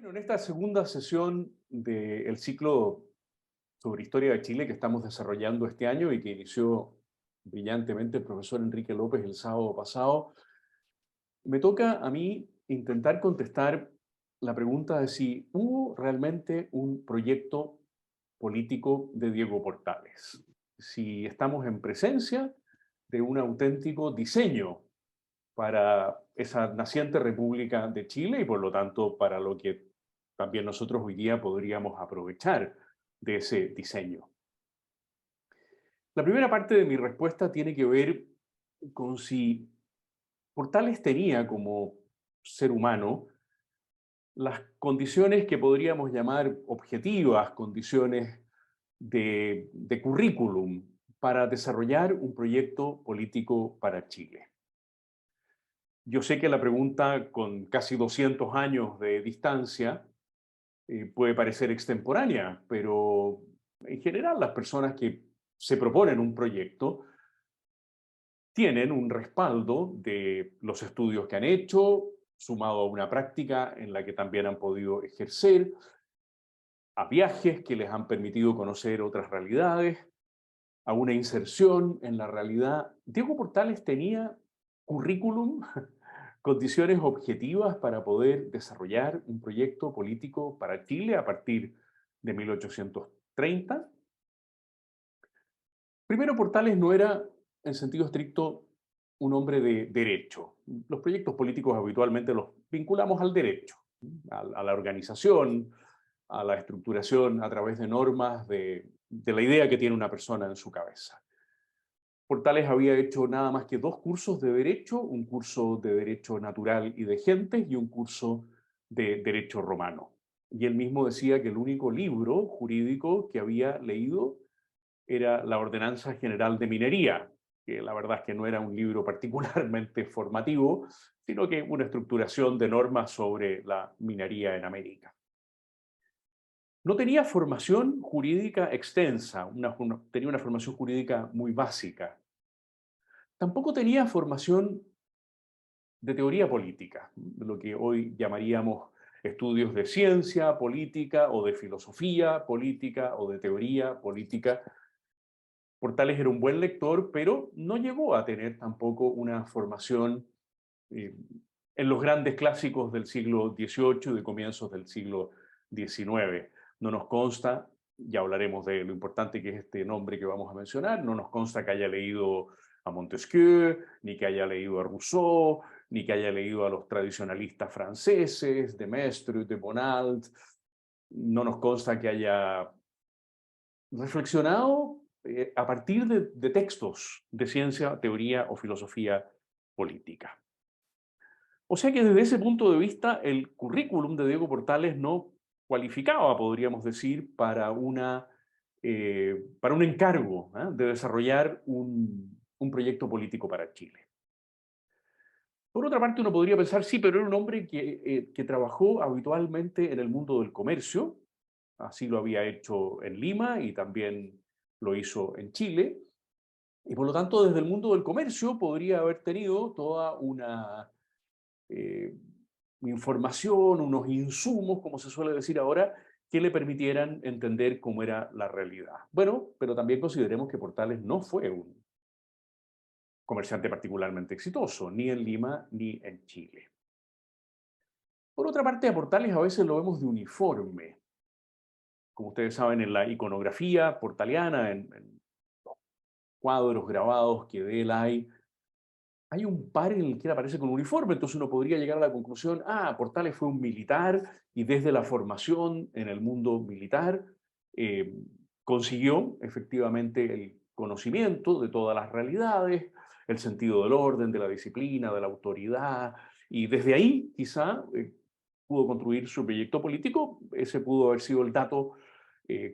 Bueno, en esta segunda sesión del ciclo sobre historia de Chile que estamos desarrollando este año y que inició brillantemente el profesor Enrique López el sábado pasado, me toca a mí intentar contestar la pregunta de si hubo realmente un proyecto político de Diego Portales, si estamos en presencia de un auténtico diseño para esa naciente República de Chile y por lo tanto para lo que también nosotros hoy día podríamos aprovechar de ese diseño. La primera parte de mi respuesta tiene que ver con si Portales tenía como ser humano las condiciones que podríamos llamar objetivas, condiciones de currículum para desarrollar un proyecto político para Chile. Yo sé que la pregunta, con casi 200 años de distancia, puede parecer extemporánea, pero en general las personas que se proponen un proyecto tienen un respaldo de los estudios que han hecho, sumado a una práctica en la que también han podido ejercer, a viajes que les han permitido conocer otras realidades, a una inserción en la realidad. Diego Portales tenía currículum, condiciones objetivas para poder desarrollar un proyecto político para Chile a partir de 1830. Primero, Portales no era, en sentido estricto, un hombre de derecho. Los proyectos políticos habitualmente los vinculamos al derecho, a la organización, a la estructuración a través de normas de la idea que tiene una persona en su cabeza. Portales había hecho nada más que 2 cursos de Derecho, un curso de Derecho Natural y de Gentes y un curso de Derecho Romano. Y él mismo decía que el único libro jurídico que había leído era la Ordenanza General de Minería, que la verdad es que no era un libro particularmente formativo, sino que una estructuración de normas sobre la minería en América. No tenía formación jurídica extensa, tenía una formación jurídica muy básica. Tampoco tenía formación de teoría política, lo que hoy llamaríamos estudios de ciencia política o de filosofía política o de teoría política. Portales era un buen lector, pero no llegó a tener tampoco una formación eh, en los grandes clásicos del siglo XVIII y de comienzos del siglo XIX. No nos consta, ya hablaremos de lo importante que es este nombre que vamos a mencionar, no nos consta que haya leído a Montesquieu, ni que haya leído a Rousseau, ni que haya leído a los tradicionalistas franceses, de Maistre, de Bonald. No nos consta que haya reflexionado a partir de textos de ciencia, teoría o filosofía política. O sea que desde ese punto de vista, el currículum de Diego Portales no cualificaba, podríamos decir, para un encargo, ¿eh?, de desarrollar un proyecto político para Chile. Por otra parte, uno podría pensar, sí, pero era un hombre que trabajó habitualmente en el mundo del comercio, así lo había hecho en Lima y también lo hizo en Chile, y por lo tanto desde el mundo del comercio podría haber tenido toda una eh, información, unos insumos, como se suele decir ahora, que le permitieran entender cómo era la realidad. Bueno, pero también consideremos que Portales no fue un comerciante particularmente exitoso, ni en Lima ni en Chile. Por otra parte, a Portales a veces lo vemos de uniforme. Como ustedes saben, en la iconografía portaliana, en los cuadros grabados que de él hay un par en el que él aparece con uniforme, entonces uno podría llegar a la conclusión, Portales fue un militar y desde la formación en el mundo militar eh, consiguió efectivamente el conocimiento de todas las realidades, el sentido del orden, de la disciplina, de la autoridad, y desde ahí quizá pudo construir su proyecto político. Ese pudo haber sido el dato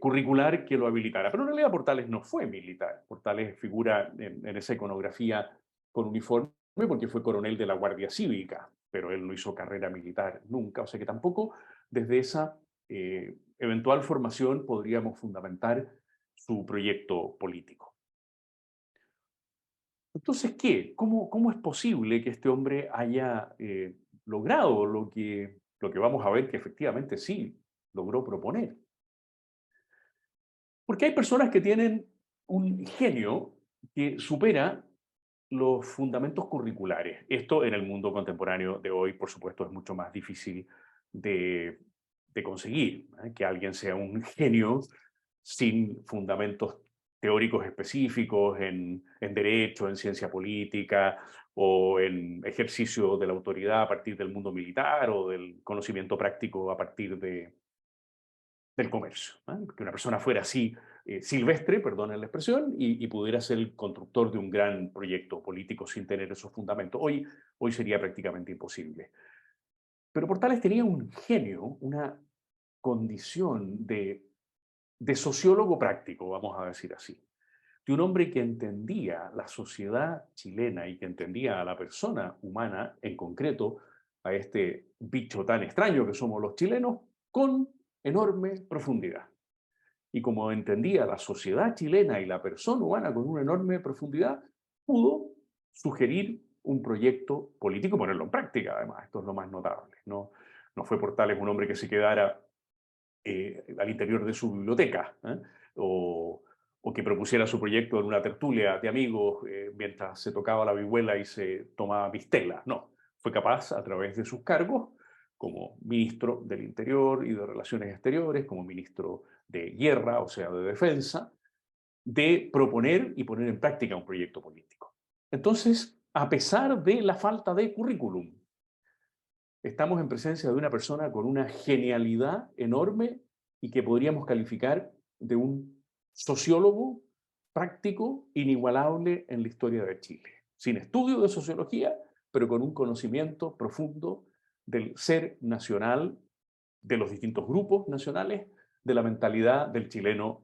curricular que lo habilitara. Pero en realidad Portales no fue militar. Portales figura en esa iconografía con uniforme porque fue coronel de la Guardia Cívica, pero él no hizo carrera militar nunca, o sea que tampoco desde esa eventual formación podríamos fundamentar su proyecto político. Entonces, ¿qué? ¿Cómo es posible que este hombre haya logrado lo que lo que vamos a ver que efectivamente sí logró proponer. Porque hay personas que tienen un genio que supera los fundamentos curriculares. Esto en el mundo contemporáneo de hoy, por supuesto, es mucho más difícil de, de conseguir, ¿eh? Que alguien sea un genio sin fundamentos teóricos específicos en derecho, en ciencia política o en ejercicio de la autoridad a partir del mundo militar o del conocimiento práctico a partir del comercio. ¿Eh? Que una persona fuera así silvestre, perdonen la expresión, y pudiera ser el constructor de un gran proyecto político sin tener esos fundamentos. Hoy sería prácticamente imposible. Pero Portales tenía un genio, una condición de sociólogo práctico, vamos a decir así, de un hombre que entendía la sociedad chilena y que entendía a la persona humana, en concreto a este bicho tan extraño que somos los chilenos, con enorme profundidad. Y como entendía la sociedad chilena y la persona humana con una enorme profundidad, pudo sugerir un proyecto político, ponerlo en práctica, además, esto es lo más notable. No fue Portales un hombre que se quedara al interior de su biblioteca, ¿eh? o que propusiera su proyecto en una tertulia de amigos mientras se tocaba la vihuela y se tomaba mistela. No, fue capaz a través de sus cargos como ministro del Interior y de Relaciones Exteriores, como ministro de Guerra, o sea, de Defensa, de proponer y poner en práctica un proyecto político. Entonces, a pesar de la falta de currículum, estamos en presencia de una persona con una genialidad enorme y que podríamos calificar de un sociólogo práctico inigualable en la historia de Chile. Sin estudio de sociología, pero con un conocimiento profundo del ser nacional, de los distintos grupos nacionales, de la mentalidad del chileno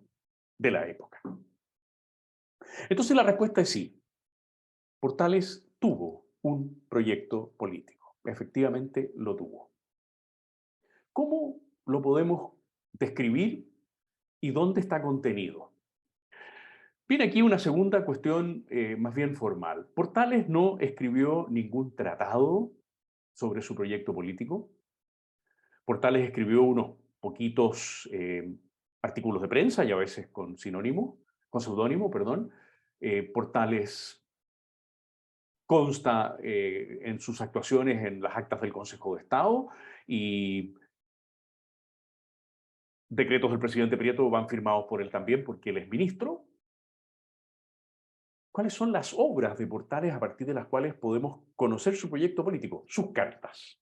de la época. Entonces la respuesta es sí. Portales tuvo un proyecto político. Efectivamente lo tuvo. ¿Cómo lo podemos describir y dónde está contenido? Viene aquí una segunda cuestión más bien formal. Portales no escribió ningún tratado sobre su proyecto político. Portales escribió unos poquitos artículos de prensa y a veces con seudónimo, perdón. Portales consta en sus actuaciones en las actas del Consejo de Estado y decretos del presidente Prieto van firmados por él también porque él es ministro. ¿Cuáles son las obras de Portales a partir de las cuales podemos conocer su proyecto político? Sus cartas.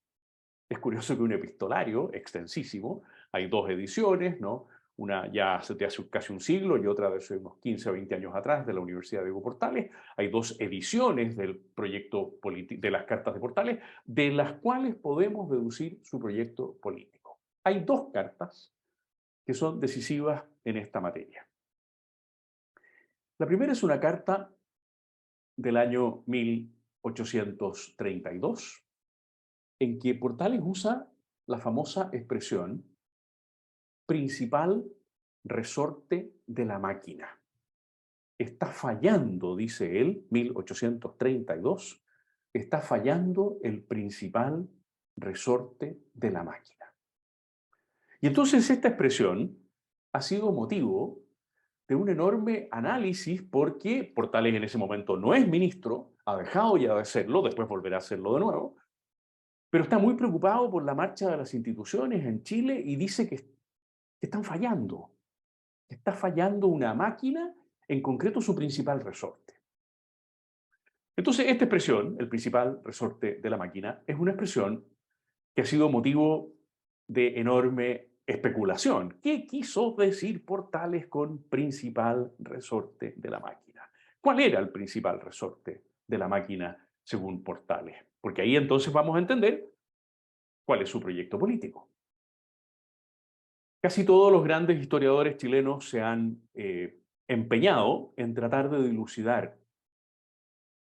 Es curioso que un epistolario extensísimo, hay dos ediciones, ¿no? Una ya de hace casi un siglo y otra de hace unos 15 o 20 años atrás de la Universidad de Diego Portales. Hay dos ediciones del proyecto de las cartas de Portales, de las cuales podemos deducir su proyecto político. Hay dos cartas que son decisivas en esta materia. La primera es una carta del año 1832, en que Portales usa la famosa expresión principal resorte de la máquina. Está fallando, dice él, 1832, está fallando el principal resorte de la máquina. Y entonces esta expresión ha sido motivo de un enorme análisis porque Portales en ese momento no es ministro, ha dejado ya de serlo, después volverá a serlo de nuevo, pero está muy preocupado por la marcha de las instituciones en Chile y dice que están fallando, que está fallando una máquina, en concreto su principal resorte. Entonces, esta expresión, el principal resorte de la máquina, es una expresión que ha sido motivo de enorme especulación. ¿Qué quiso decir Portales con principal resorte de la máquina? ¿Cuál era el principal resorte de la máquina según Portales? Porque ahí entonces vamos a entender cuál es su proyecto político. Casi todos los grandes historiadores chilenos se han empeñado en tratar de dilucidar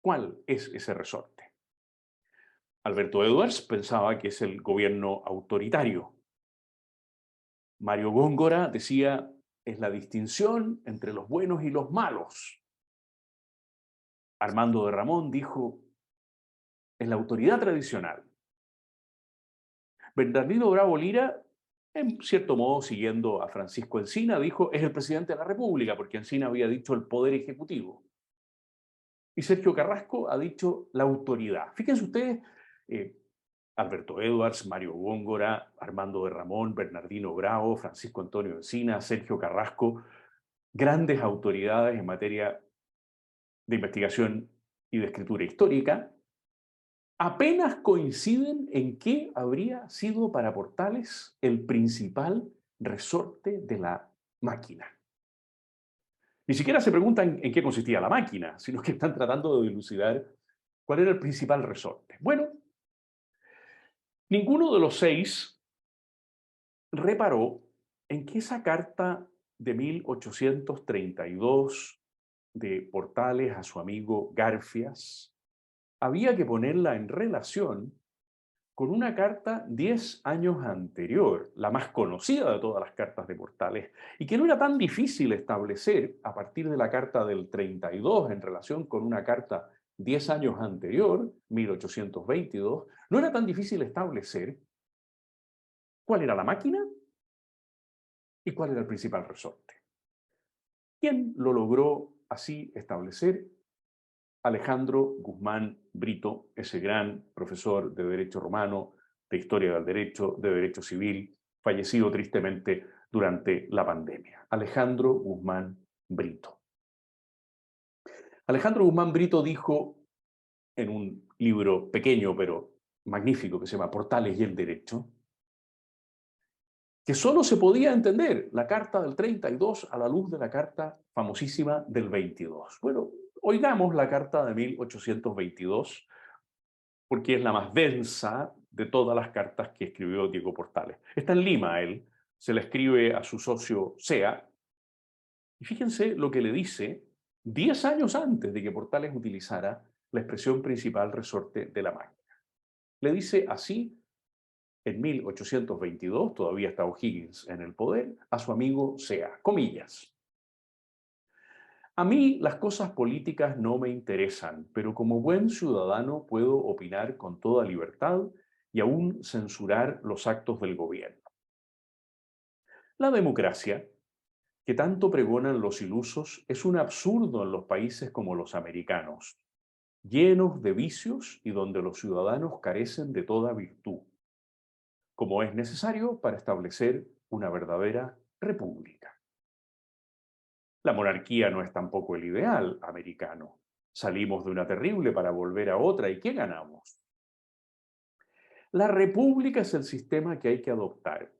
cuál es ese resorte. Alberto Edwards pensaba que es el gobierno autoritario. Mario Góngora decía, es la distinción entre los buenos y los malos. Armando de Ramón dijo, es la autoridad tradicional. Bernardino Bravo Lira, en cierto modo siguiendo a Francisco Encina, dijo, es el presidente de la República, porque Encina había dicho el poder ejecutivo. Y Sergio Carrasco ha dicho la autoridad. Fíjense ustedes, eh, Alberto Edwards, Mario Góngora, Armando de Ramón, Bernardino Bravo, Francisco Antonio Encina, Sergio Carrasco, grandes autoridades en materia de investigación y de escritura histórica, apenas coinciden en qué habría sido para Portales el principal resorte de la máquina. Ni siquiera se preguntan en qué consistía la máquina, sino que están tratando de dilucidar cuál era el principal resorte. Bueno, ninguno de los seis reparó en que esa carta de 1832 de Portales a su amigo Garfias había que ponerla en relación con una carta 10 años anterior, la más conocida de todas las cartas de Portales, y que no era tan difícil establecer a partir de la carta del 32 en relación con una carta 10 años anterior, 1822, no era tan difícil establecer cuál era la máquina y cuál era el principal resorte. ¿Quién lo logró así establecer? Alejandro Guzmán Brito, ese gran profesor de Derecho Romano, de Historia del Derecho, de Derecho Civil, fallecido tristemente durante la pandemia. Alejandro Guzmán Brito. Alejandro Guzmán Brito dijo en un libro pequeño pero magnífico que se llama Portales y el Derecho, que solo se podía entender la carta del 32 a la luz de la carta famosísima del 22. Bueno, oigamos la carta de 1822, porque es la más densa de todas las cartas que escribió Diego Portales. Está en Lima él, se la escribe a su socio Sea, y fíjense lo que le dice 10 años antes de que Portales utilizara la expresión principal resorte de la máquina. Le dice así, en 1822, todavía está O'Higgins en el poder, a su amigo Sea, comillas. A mí las cosas políticas no me interesan, pero como buen ciudadano puedo opinar con toda libertad y aún censurar los actos del gobierno. La democracia, que tanto pregonan los ilusos, es un absurdo en los países como los americanos, llenos de vicios y donde los ciudadanos carecen de toda virtud, como es necesario para establecer una verdadera república. La monarquía no es tampoco el ideal americano. Salimos de una terrible para volver a otra. ¿Y qué ganamos? La república es el sistema que hay que adoptar.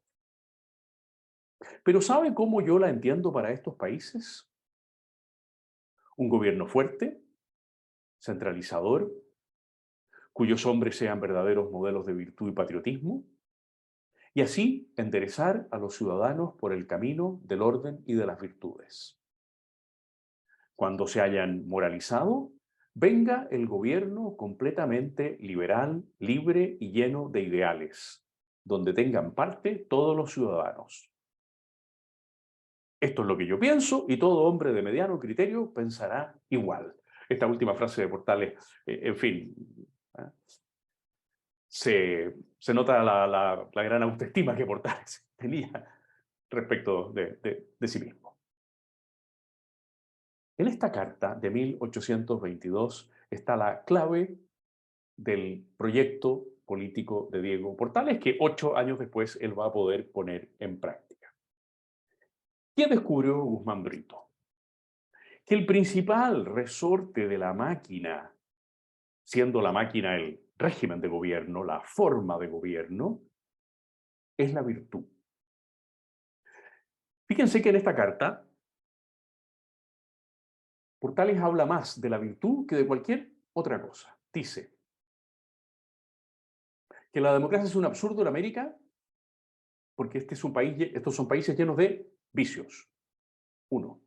Pero ¿sabe cómo yo la entiendo para estos países? Un gobierno fuerte, centralizador, cuyos hombres sean verdaderos modelos de virtud y patriotismo, y así enderezar a los ciudadanos por el camino del orden y de las virtudes. Cuando se hayan moralizado, venga el gobierno completamente liberal, libre y lleno de ideales, donde tengan parte todos los ciudadanos. Esto es lo que yo pienso y todo hombre de mediano criterio pensará igual. Esta última frase de Portales, en fin, ¿eh? se nota la gran autoestima que Portales tenía respecto de sí mismo. En esta carta de 1822 está la clave del proyecto político de Diego Portales, que 8 años después él va a poder poner en práctica. ¿Qué descubrió Guzmán Brito? Que el principal resorte de la máquina, siendo la máquina el régimen de gobierno, la forma de gobierno, es la virtud. Fíjense que en esta carta, Portales habla más de la virtud que de cualquier otra cosa. Dice que la democracia es un absurdo en América porque este es un país, estos son países llenos de vicios. Uno,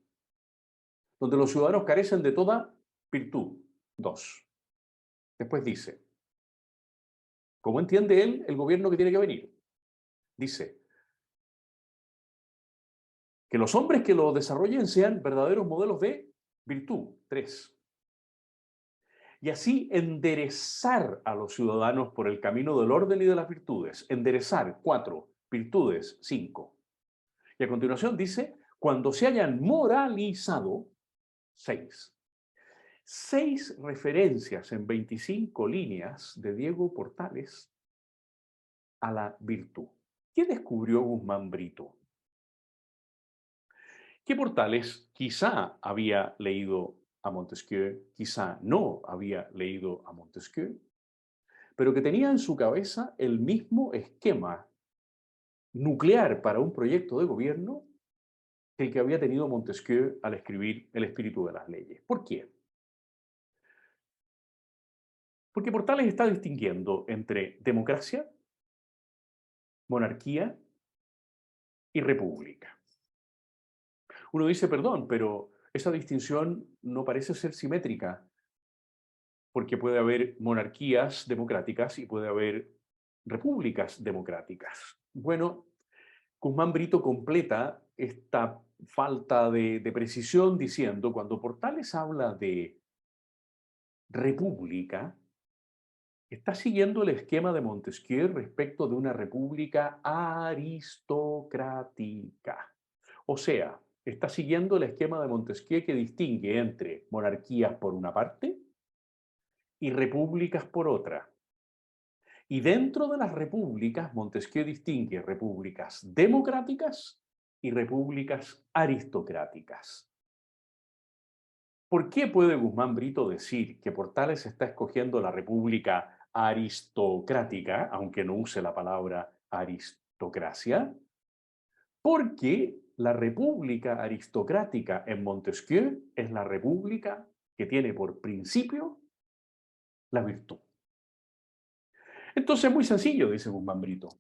donde los ciudadanos carecen de toda virtud. Dos. Después dice, ¿cómo entiende él el gobierno que tiene que venir? Dice, que los hombres que lo desarrollen sean verdaderos modelos de virtud. Tres. y así enderezar a los ciudadanos por el camino del orden y de las virtudes. Enderezar, 4, virtudes, 5. Y a continuación dice, cuando se hayan moralizado, 6. 6 referencias en 25 líneas de Diego Portales a la virtud. ¿Qué descubrió Guzmán Brito? Que Portales quizá había leído a Montesquieu, quizá no había leído a Montesquieu, pero que tenía en su cabeza el mismo esquema nuclear para un proyecto de gobierno que el que había tenido Montesquieu al escribir El espíritu de las leyes. ¿Por qué? Porque Portales está distinguiendo entre democracia, monarquía y república. Uno dice, perdón, pero esa distinción no parece ser simétrica, porque puede haber monarquías democráticas y puede haber repúblicas democráticas. Bueno, Guzmán Brito completa esta falta de precisión diciendo, cuando Portales habla de república, está siguiendo el esquema de Montesquieu respecto de una república aristocrática. O sea, está siguiendo el esquema de Montesquieu que distingue entre monarquías por una parte y repúblicas por otra. Y dentro de las repúblicas, Montesquieu distingue repúblicas democráticas y repúblicas aristocráticas. ¿Por qué puede Guzmán Brito decir que Portales está escogiendo la república aristocrática, aunque no use la palabra aristocracia? Porque la república aristocrática en Montesquieu es la república que tiene por principio la virtud. Entonces es muy sencillo, dice Guzmán Brito.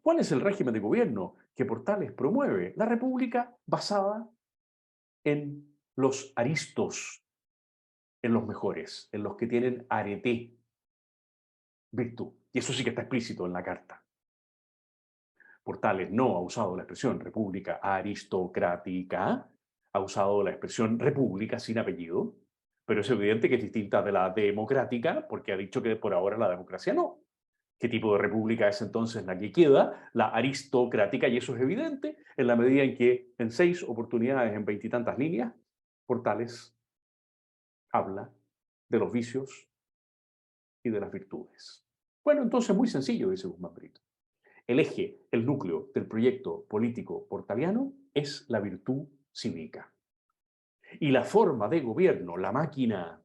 ¿Cuál es el régimen de gobierno que Portales promueve? La república basada en los aristos, en los mejores, en los que tienen arete, virtud. Y eso sí que está explícito en la carta. Portales no ha usado la expresión república aristocrática, ha usado la expresión república sin apellido, pero es evidente que es distinta de la democrática, porque ha dicho que por ahora la democracia no. ¿Qué tipo de república es entonces la que queda? La aristocrática, y eso es evidente en la medida en que en 6 oportunidades, en 20 y tantas líneas, Portales habla de los vicios y de las virtudes. Bueno, entonces muy sencillo, dice Guzmán Brito. El eje, el núcleo del proyecto político portaliano es la virtud cívica. Y la forma de gobierno, la máquina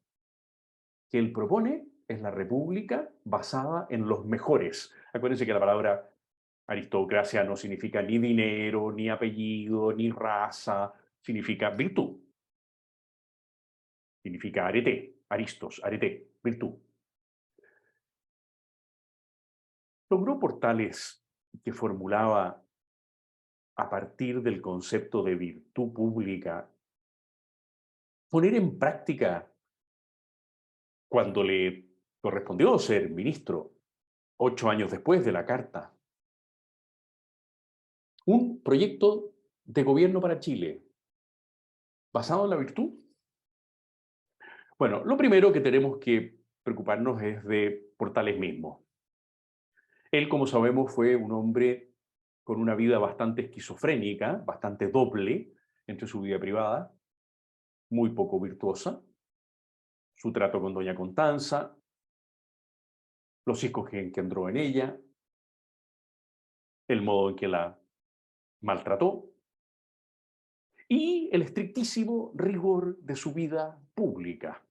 que él propone, es la república basada en los mejores. Acuérdense que la palabra aristocracia no significa ni dinero, ni apellido, ni raza, significa virtud. Significa arete, aristos, arete, virtud. Logró Portales, que formulaba a partir del concepto de virtud pública, poner en práctica, cuando le correspondió ser ministro, 8 años después de la carta, un proyecto de gobierno para Chile basado en la virtud. Bueno, lo primero que tenemos que preocuparnos es de Portales mismo. Él, como sabemos, fue un hombre con una vida bastante esquizofrénica, bastante doble entre su vida privada, muy poco virtuosa, su trato con doña Constanza, los hijos que engendró en ella, el modo en que la maltrató y el estrictísimo rigor de su vida pública.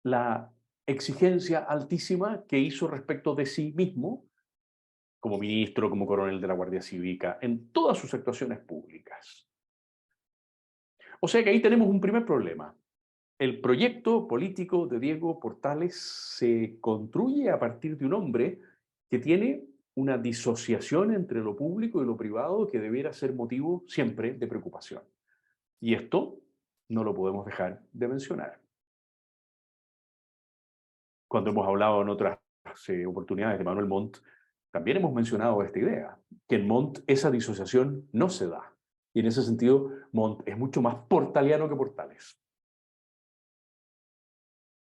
La exigencia altísima que hizo respecto de sí mismo, como ministro, como coronel de la Guardia Cívica, en todas sus actuaciones públicas. O sea que ahí tenemos un primer problema. El proyecto político de Diego Portales se construye a partir de un hombre que tiene una disociación entre lo público y lo privado que debiera ser motivo siempre de preocupación. Y esto no lo podemos dejar de mencionar. Cuando hemos hablado en otras oportunidades de Manuel Montt, también hemos mencionado esta idea, que en Montt esa disociación no se da. Y en ese sentido, Montt es mucho más portaliano que Portales.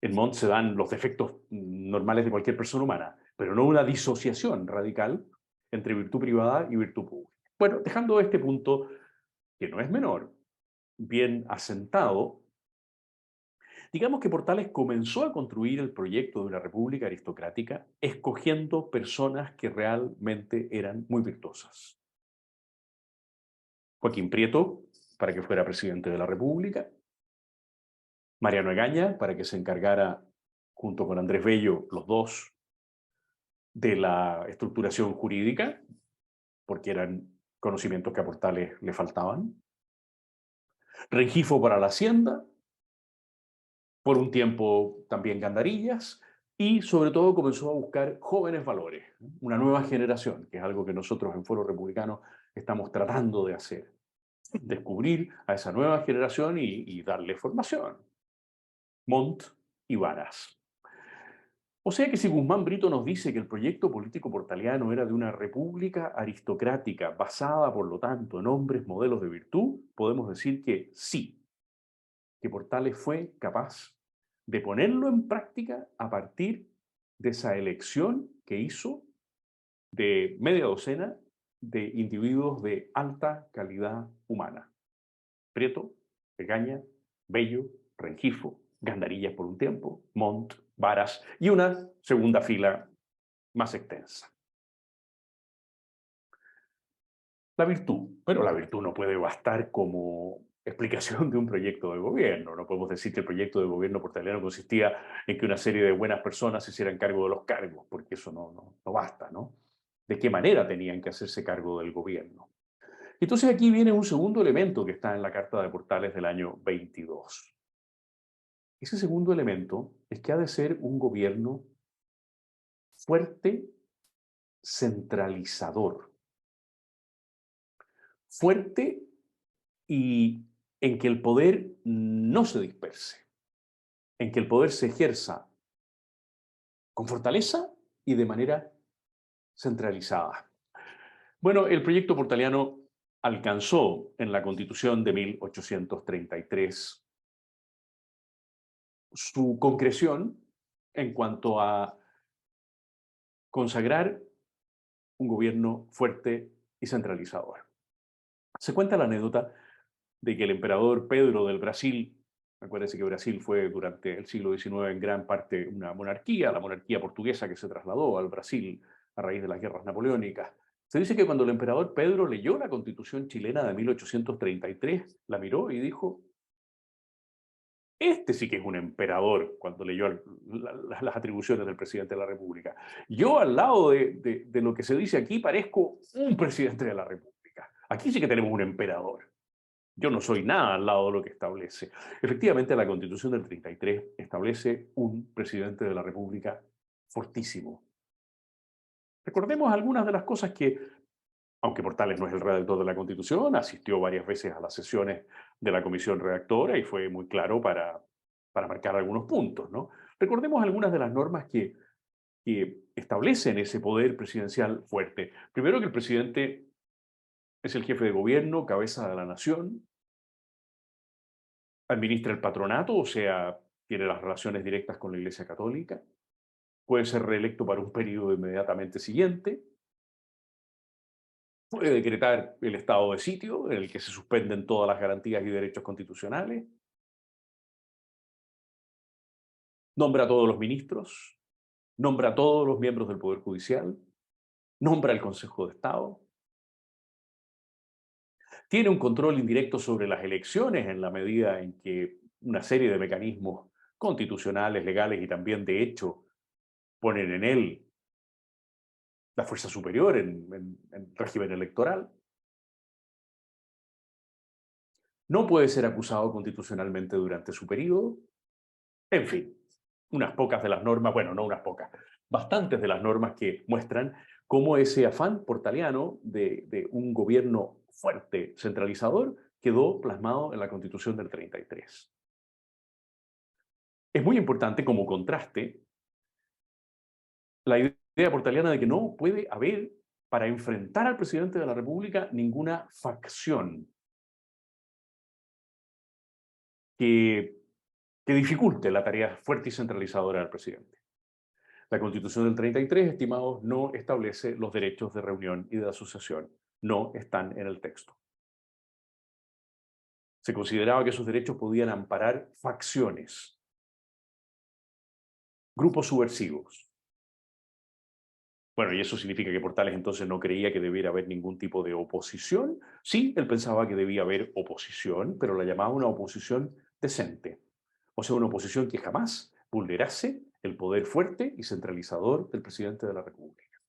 En Montt se dan los defectos normales de cualquier persona humana, pero no una disociación radical entre virtud privada y virtud pública. Bueno, dejando este punto, que no es menor, bien asentado, digamos que Portales comenzó a construir el proyecto de una república aristocrática escogiendo personas que realmente eran muy virtuosas. Joaquín Prieto, para que fuera presidente de la República, Mariano Egaña, para que se encargara, junto con Andrés Bello, los dos, de la estructuración jurídica, porque eran conocimientos que a Portales le faltaban. Rengifo para la Hacienda, por un tiempo también Gandarillas, y sobre todo comenzó a buscar jóvenes valores, una nueva generación, que es algo que nosotros en Foro Republicano estamos tratando de hacer. Descubrir a esa nueva generación y darle formación. Montt y Varas. O sea que si Guzmán Brito nos dice que el proyecto político portaliano era de una república aristocrática basada, por lo tanto, en hombres modelos de virtud, podemos decir que sí, que Portales fue capaz de ponerlo en práctica a partir de esa elección que hizo de media docena de individuos de alta calidad humana. Prieto, Egaña, Bello, Rengifo, Gandarillas por un tiempo, Montt, Varas y una segunda fila más extensa. La virtud. Pero la virtud no puede bastar como explicación de un proyecto de gobierno. No podemos decir que el proyecto de gobierno portaliano consistía en que una serie de buenas personas se hicieran cargo de los cargos, porque eso no basta, ¿no? ¿De qué manera tenían que hacerse cargo del gobierno? Entonces aquí viene un segundo elemento que está en la Carta de Portales del año 22. Ese segundo elemento es que ha de ser un gobierno fuerte, centralizador. Fuerte y en que el poder no se disperse, en que el poder se ejerza con fortaleza y de manera centralizada. Bueno, el proyecto portaliano alcanzó en la Constitución de 1833 su concreción en cuanto a consagrar un gobierno fuerte y centralizador. Se cuenta la anécdota de que el emperador Pedro del Brasil, acuérdense que Brasil fue durante el siglo XIX en gran parte una monarquía, la monarquía portuguesa que se trasladó al Brasil a raíz de las guerras napoleónicas. Se dice que cuando el emperador Pedro leyó la Constitución chilena de 1833, la miró y dijo, este sí que es un emperador, cuando leyó las atribuciones del presidente de la República. Yo al lado de lo que se dice aquí parezco un presidente de la República. Aquí sí que tenemos un emperador. Yo no soy nada al lado de lo que establece. Efectivamente, la Constitución del 33 establece un presidente de la República fortísimo. Recordemos algunas de las cosas que, aunque Portales no es el redactor de la Constitución, asistió varias veces a las sesiones de la comisión redactora y fue muy claro para marcar algunos puntos, ¿no? Recordemos algunas de las normas que establecen ese poder presidencial fuerte. Primero, que el presidente es el jefe de gobierno, cabeza de la nación, administra el patronato, o sea, tiene las relaciones directas con la Iglesia Católica, puede ser reelecto para un periodo inmediatamente siguiente, puede decretar el estado de sitio, en el que se suspenden todas las garantías y derechos constitucionales, nombra a todos los ministros, nombra a todos los miembros del Poder Judicial, nombra al Consejo de Estado, tiene un control indirecto sobre las elecciones en la medida en que una serie de mecanismos constitucionales, legales y también de hecho ponen en él la fuerza superior en régimen electoral. No puede ser acusado constitucionalmente durante su periodo. En fin, unas pocas de las normas, bueno, no unas pocas, bastantes de las normas que muestran cómo ese afán portaliano de un gobierno fuerte, centralizador, quedó plasmado en la Constitución del 33. Es muy importante como contraste la idea portaliana de que no puede haber, para enfrentar al presidente de la República, ninguna facción que que dificulte la tarea fuerte y centralizadora del presidente. La Constitución del 33, estimados, no establece los derechos de reunión y de asociación. No están en el texto. Se consideraba que esos derechos podían amparar facciones, grupos subversivos. Bueno, y eso significa que Portales entonces no creía que debiera haber ningún tipo de oposición. Sí, él pensaba que debía haber oposición, pero la llamaba una oposición decente. O sea, una oposición que jamás vulnerase el poder fuerte y centralizador del presidente de la República.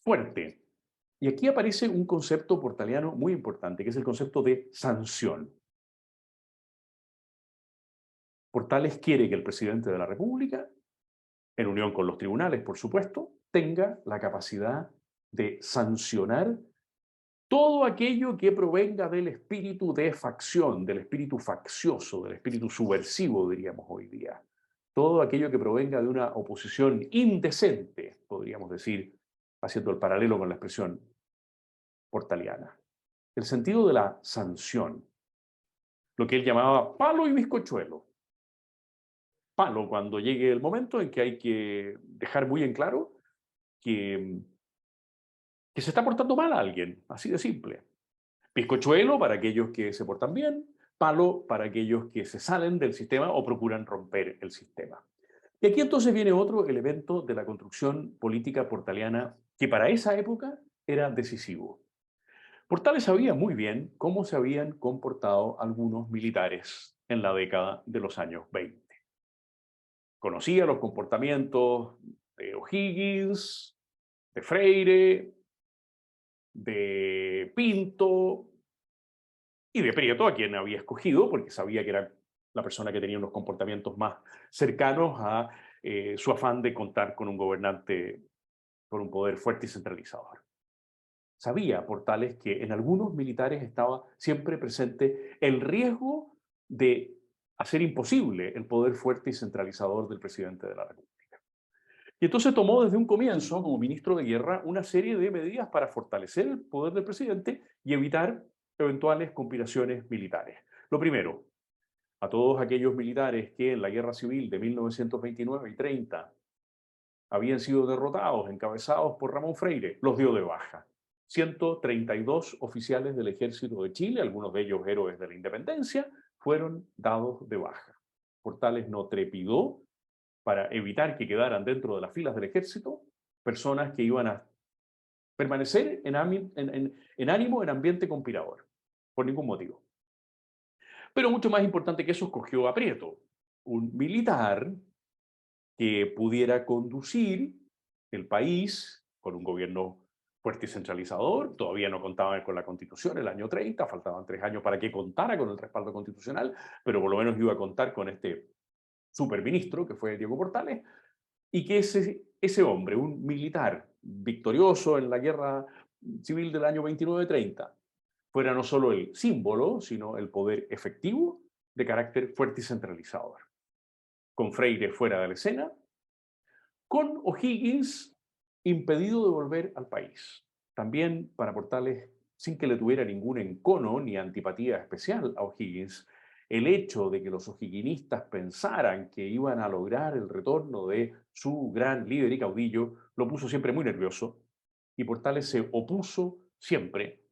Fuerte. Y aquí aparece un concepto portaliano muy importante, que es el concepto de sanción. Portales quiere que el presidente de la República, en unión con los tribunales, por supuesto, tenga la capacidad de sancionar todo aquello que provenga del espíritu de facción, del espíritu faccioso, del espíritu subversivo, diríamos hoy día. Todo aquello que provenga de una oposición indecente, podríamos decir, haciendo el paralelo con la expresión portaliana. El sentido de la sanción, lo que él llamaba palo y bizcochuelo. Palo cuando llegue el momento en que hay que dejar muy en claro que, que se está portando mal a alguien, así de simple. Bizcochuelo para aquellos que se portan bien, palo para aquellos que se salen del sistema o procuran romper el sistema. Y aquí entonces viene otro elemento de la construcción política portaliana que para esa época era decisivo. Portales sabía muy bien cómo se habían comportado algunos militares en la década de los años 20. Conocía los comportamientos de O'Higgins, de Freire, de Pinto y de Prieto, a quien había escogido, porque sabía que era la persona que tenía unos comportamientos más cercanos a su afán de contar con un gobernante con un poder fuerte y centralizador. Sabía Portales que en algunos militares estaba siempre presente el riesgo de hacer imposible el poder fuerte y centralizador del presidente de la República. Y entonces tomó desde un comienzo, como ministro de Guerra, una serie de medidas para fortalecer el poder del presidente y evitar eventuales conspiraciones militares. Lo primero, a todos aquellos militares que en la Guerra Civil de 1929 y 30 habían sido derrotados, encabezados por Ramón Freire, los dio de baja. 132 oficiales del Ejército de Chile, algunos de ellos héroes de la independencia, fueron dados de baja. Portales no trepidó para evitar que quedaran dentro de las filas del ejército personas que iban a permanecer en ánimo, en ambiente conspirador, por ningún motivo. Pero mucho más importante que eso, escogió a Prieto, un militar que pudiera conducir el país con un gobierno fuerte y centralizador. Todavía no contaban con la Constitución el año 30, faltaban 3 años para que contara con el respaldo constitucional, pero por lo menos iba a contar con este superministro, que fue Diego Portales, y que ese hombre, un militar victorioso en la guerra civil del año 29-30, fuera no solo el símbolo, sino el poder efectivo de carácter fuerte y centralizador. Con Freire fuera de la escena, con O'Higgins impedido de volver al país. También para Portales, sin que le tuviera ningún encono ni antipatía especial a O'Higgins, el hecho de que los o'higginistas pensaran que iban a lograr el retorno de su gran líder y caudillo lo puso siempre muy nervioso y Portales se opuso siempre.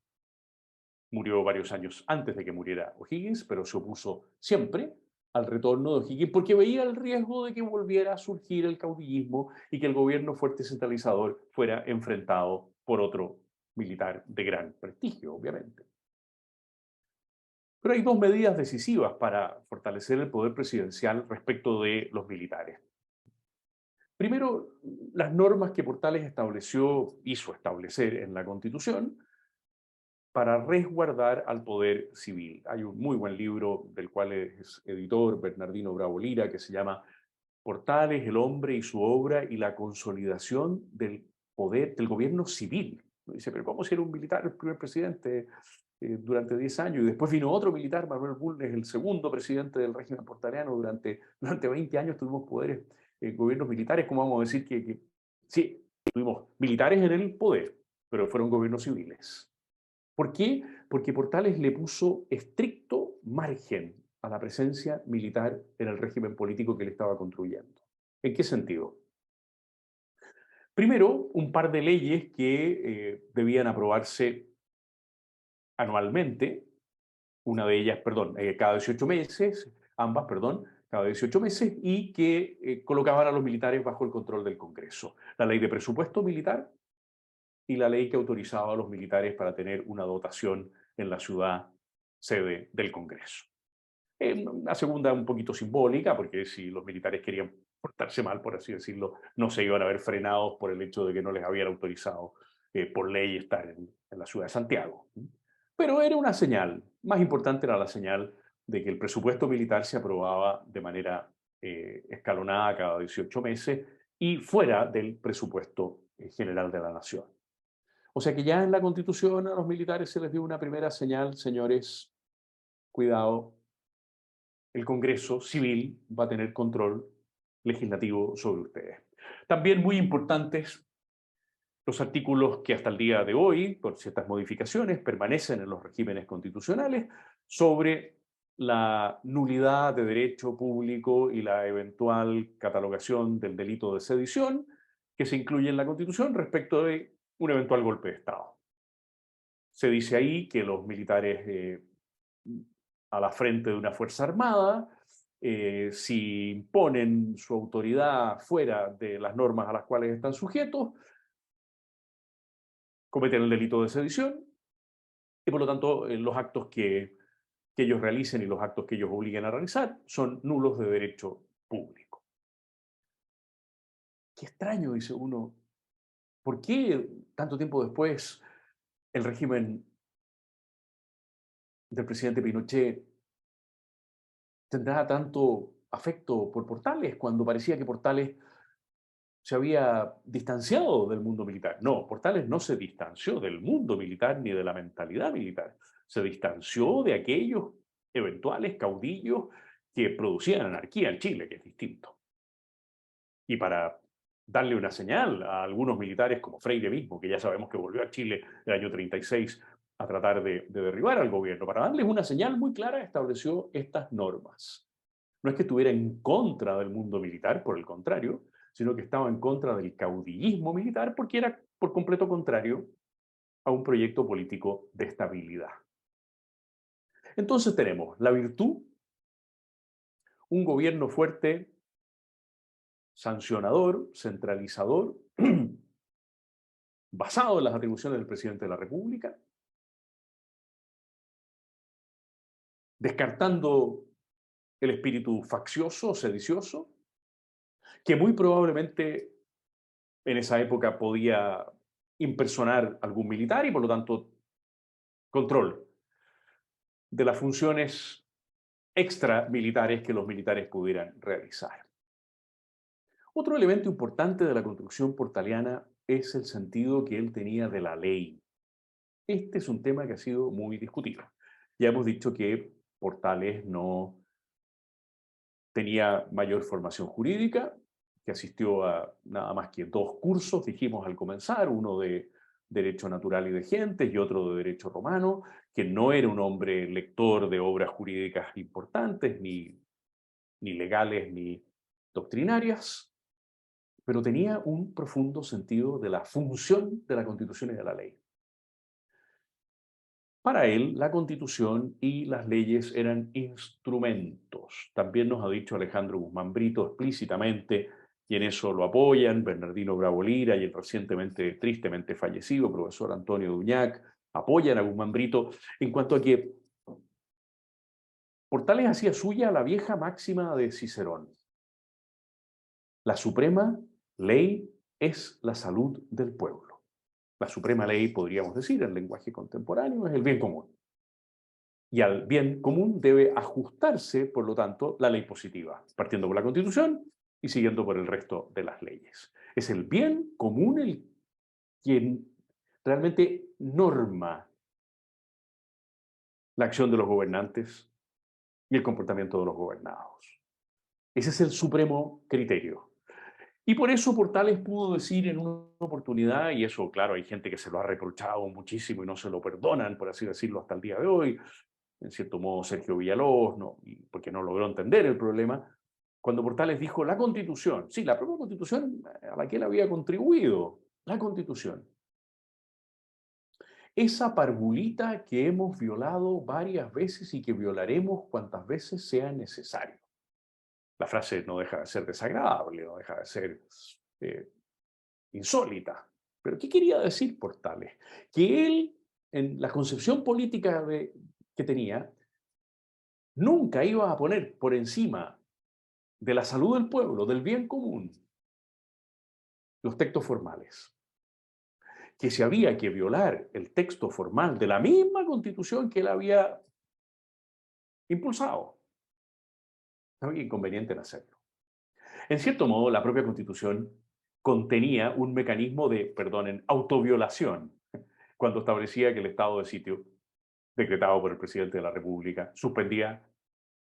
Murió varios años antes de que muriera O'Higgins, pero se opuso siempre al retorno de O'Higgins porque veía el riesgo de que volviera a surgir el caudillismo y que el gobierno fuerte y centralizador fuera enfrentado por otro militar de gran prestigio, obviamente. Pero hay dos medidas decisivas para fortalecer el poder presidencial respecto de los militares. Primero, las normas que Portales hizo establecer en la Constitución para resguardar al poder civil. Hay un muy buen libro del cual es editor Bernardino Bravo Lira que se llama Portales, el hombre y su obra y la consolidación del poder del gobierno civil. Dice, pero ¿cómo si era un militar el primer presidente durante 10 años? Y después vino otro militar, Manuel Bulnes, el segundo presidente del régimen portaliano. Durante 20 años tuvimos poderes, gobiernos militares. ¿Cómo vamos a decir que sí, tuvimos militares en el poder, pero fueron gobiernos civiles? ¿Por qué? Porque Portales le puso estricto margen a la presencia militar en el régimen político que él estaba construyendo. ¿En qué sentido? Primero, un par de leyes que debían aprobarse anualmente, una de ellas, perdón, cada 18 meses, ambas, perdón, cada 18 meses, y que colocaban a los militares bajo el control del Congreso. La ley de presupuesto militar y la ley que autorizaba a los militares para tener una dotación en la ciudad sede del Congreso. La segunda un poquito simbólica, porque si los militares querían portarse mal, por así decirlo, no se iban a ver frenados por el hecho de que no les habían autorizado por ley estar en la ciudad de Santiago. Pero era una señal, más importante era la señal de que el presupuesto militar se aprobaba de manera escalonada cada 18 meses y fuera del presupuesto general de la nación. O sea que ya en la Constitución a los militares se les dio una primera señal, señores, cuidado, el Congreso civil va a tener control legislativo sobre ustedes. También muy importantes los artículos que hasta el día de hoy, por ciertas modificaciones, permanecen en los regímenes constitucionales sobre la nulidad de derecho público y la eventual catalogación del delito de sedición que se incluye en la Constitución respecto de un eventual golpe de Estado. Se dice ahí que los militares a la frente de una fuerza armada, si imponen su autoridad fuera de las normas a las cuales están sujetos, cometen el delito de sedición y por lo tanto los actos que ellos realicen y los actos que ellos obliguen a realizar son nulos de derecho público. Qué extraño, dice uno, ¿por qué tanto tiempo después el régimen del presidente Pinochet tendrá tanto afecto por Portales cuando parecía que Portales se había distanciado del mundo militar? No, Portales no se distanció del mundo militar ni de la mentalidad militar. Se distanció de aquellos eventuales caudillos que producían anarquía en Chile, que es distinto. Y para darle una señal a algunos militares como Freire mismo, que ya sabemos que volvió a Chile el año 36 a tratar de derribar al gobierno, para darles una señal muy clara estableció estas normas. No es que estuviera en contra del mundo militar, por el contrario, sino que estaba en contra del caudillismo militar porque era por completo contrario a un proyecto político de estabilidad. Entonces tenemos la virtud, un gobierno fuerte, sancionador, centralizador, basado en las atribuciones del presidente de la República, descartando el espíritu faccioso, sedicioso, que muy probablemente en esa época podía impersonar algún militar y por lo tanto control de las funciones extramilitares que los militares pudieran realizar. Otro elemento importante de la construcción portaliana es el sentido que él tenía de la ley. Este es un tema que ha sido muy discutido. Ya hemos dicho que Portales no tenía mayor formación jurídica, que asistió a nada más que 2 cursos, dijimos al comenzar, uno de Derecho Natural y de Gentes y otro de Derecho Romano, que no era un hombre lector de obras jurídicas importantes, ni legales, ni doctrinarias, pero tenía un profundo sentido de la función de la Constitución y de la ley. Para él, la Constitución y las leyes eran instrumentos. También nos ha dicho Alejandro Guzmán Brito explícitamente, y en eso lo apoyan Bernardino Bravo Lira y el recientemente, tristemente fallecido profesor Antonio Duñac, apoyan a Guzmán Brito en cuanto a que Portales hacía suya la vieja máxima de Cicerón. La suprema ley es la salud del pueblo. La suprema ley, podríamos decir, en lenguaje contemporáneo, es el bien común. Y al bien común debe ajustarse, por lo tanto, la ley positiva, partiendo por la Constitución y siguiendo por el resto de las leyes. Es el bien común el quien realmente norma la acción de los gobernantes y el comportamiento de los gobernados. Ese es el supremo criterio. Y por eso Portales pudo decir en una oportunidad, y eso, claro, hay gente que se lo ha reprochado muchísimo y no se lo perdonan, por así decirlo, hasta el día de hoy, en cierto modo Sergio Villalobos, no, porque no logró entender el problema, cuando Portales dijo la Constitución, sí, la propia Constitución a la que él había contribuido, la Constitución. Esa parvulita que hemos violado varias veces y que violaremos cuantas veces sea necesario. La frase no deja de ser desagradable, no deja de ser eh, insólita. Pero ¿qué quería decir Portales? Que él, en la concepción política que tenía, nunca iba a poner por encima de la salud del pueblo, del bien común, los textos formales. Que si había que violar el texto formal de la misma constitución que él había impulsado, no había inconveniente en hacerlo. En cierto modo, la propia constitución contenía un mecanismo de, perdonen, autoviolación, cuando establecía que el estado de sitio, decretado por el presidente de la República, suspendía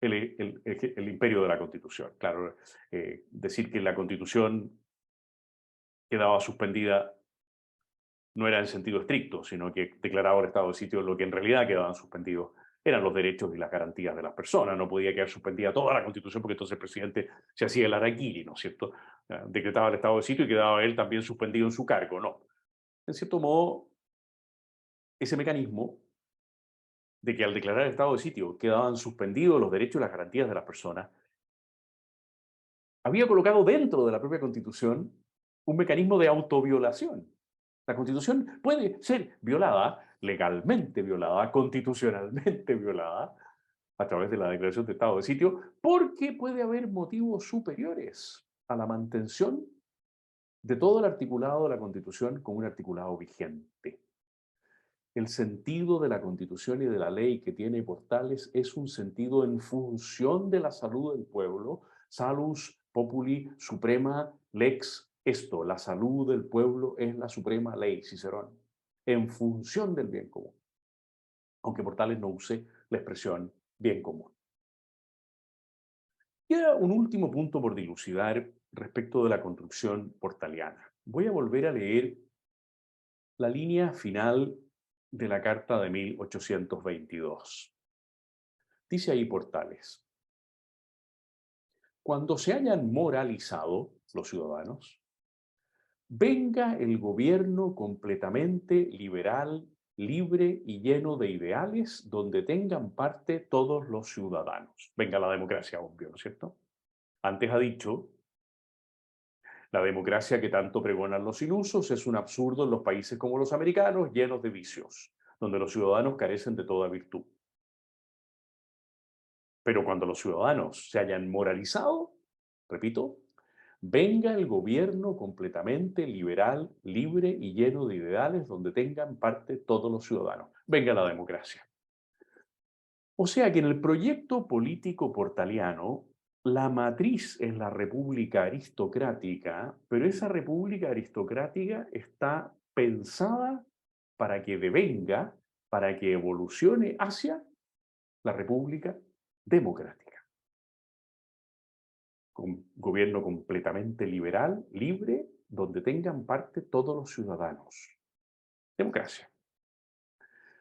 el imperio de la Constitución. Claro, decir que la Constitución quedaba suspendida no era en sentido estricto, sino que declaraba el estado de sitio, lo que en realidad quedaban suspendidos eran los derechos y las garantías de las personas. No podía quedar suspendida toda la Constitución porque entonces el presidente se hacía el araquiri, ¿no es cierto? Decretaba el estado de sitio y quedaba él también suspendido en su cargo. No. En cierto modo, ese mecanismo de que al declarar el estado de sitio quedaban suspendidos los derechos y las garantías de las personas, había colocado dentro de la propia Constitución un mecanismo de autoviolación. La Constitución puede ser violada, legalmente violada, constitucionalmente violada, a través de la declaración de estado de sitio, porque puede haber motivos superiores a la mantención de todo el articulado de la Constitución como un articulado vigente. El sentido de la Constitución y de la ley que tiene Portales es un sentido en función de la salud del pueblo, salus populi suprema lex esto, la salud del pueblo es la suprema ley, Cicerón, en función del bien común, aunque Portales no use la expresión bien común. Queda un último punto por dilucidar respecto de la construcción portaliana. Voy a volver a leer la línea final de la Carta de 1822. Dice ahí Portales: cuando se hayan moralizado los ciudadanos, venga el gobierno completamente liberal, libre y lleno de ideales donde tengan parte todos los ciudadanos. Venga la democracia, obvio, ¿no es cierto? Antes ha dicho, la democracia que tanto pregonan los ilusos es un absurdo en los países como los americanos, llenos de vicios, donde los ciudadanos carecen de toda virtud. Pero cuando los ciudadanos se hayan moralizado, repito, venga el gobierno completamente liberal, libre y lleno de ideales donde tengan parte todos los ciudadanos. Venga la democracia. O sea que en el proyecto político portaliano, la matriz es la república aristocrática, pero esa república aristocrática está pensada para que devenga, para que evolucione hacia la república democrática. Con gobierno completamente liberal, libre, donde tengan parte todos los ciudadanos. Democracia.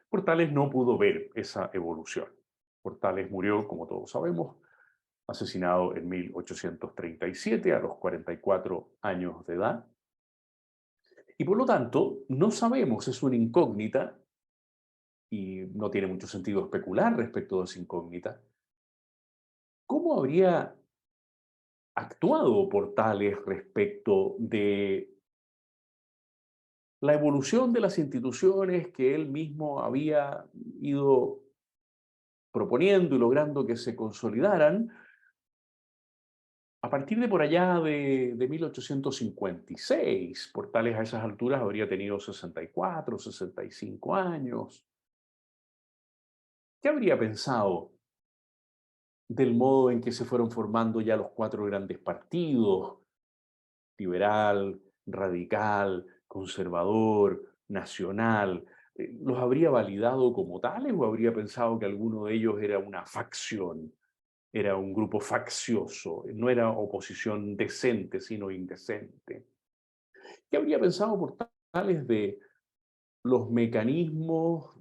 Portales no pudo ver esa evolución. Portales murió, como todos sabemos, asesinado en 1837 a los 44 años de edad. Y por lo tanto, no sabemos, es una incógnita, y no tiene mucho sentido especular respecto de esa incógnita, cómo habría actuado Portales respecto de la evolución de las instituciones que él mismo había ido proponiendo y logrando que se consolidaran a partir de por allá de 1856. Portales a esas alturas habría tenido 64, 65 años. ¿Qué habría pensado del modo en que se fueron formando ya los cuatro grandes partidos: liberal, radical, conservador, nacional? ¿Los habría validado como tales o habría pensado que alguno de ellos era una facción, era un grupo faccioso, no era oposición decente, sino indecente? ¿Qué habría pensado Portales de los mecanismos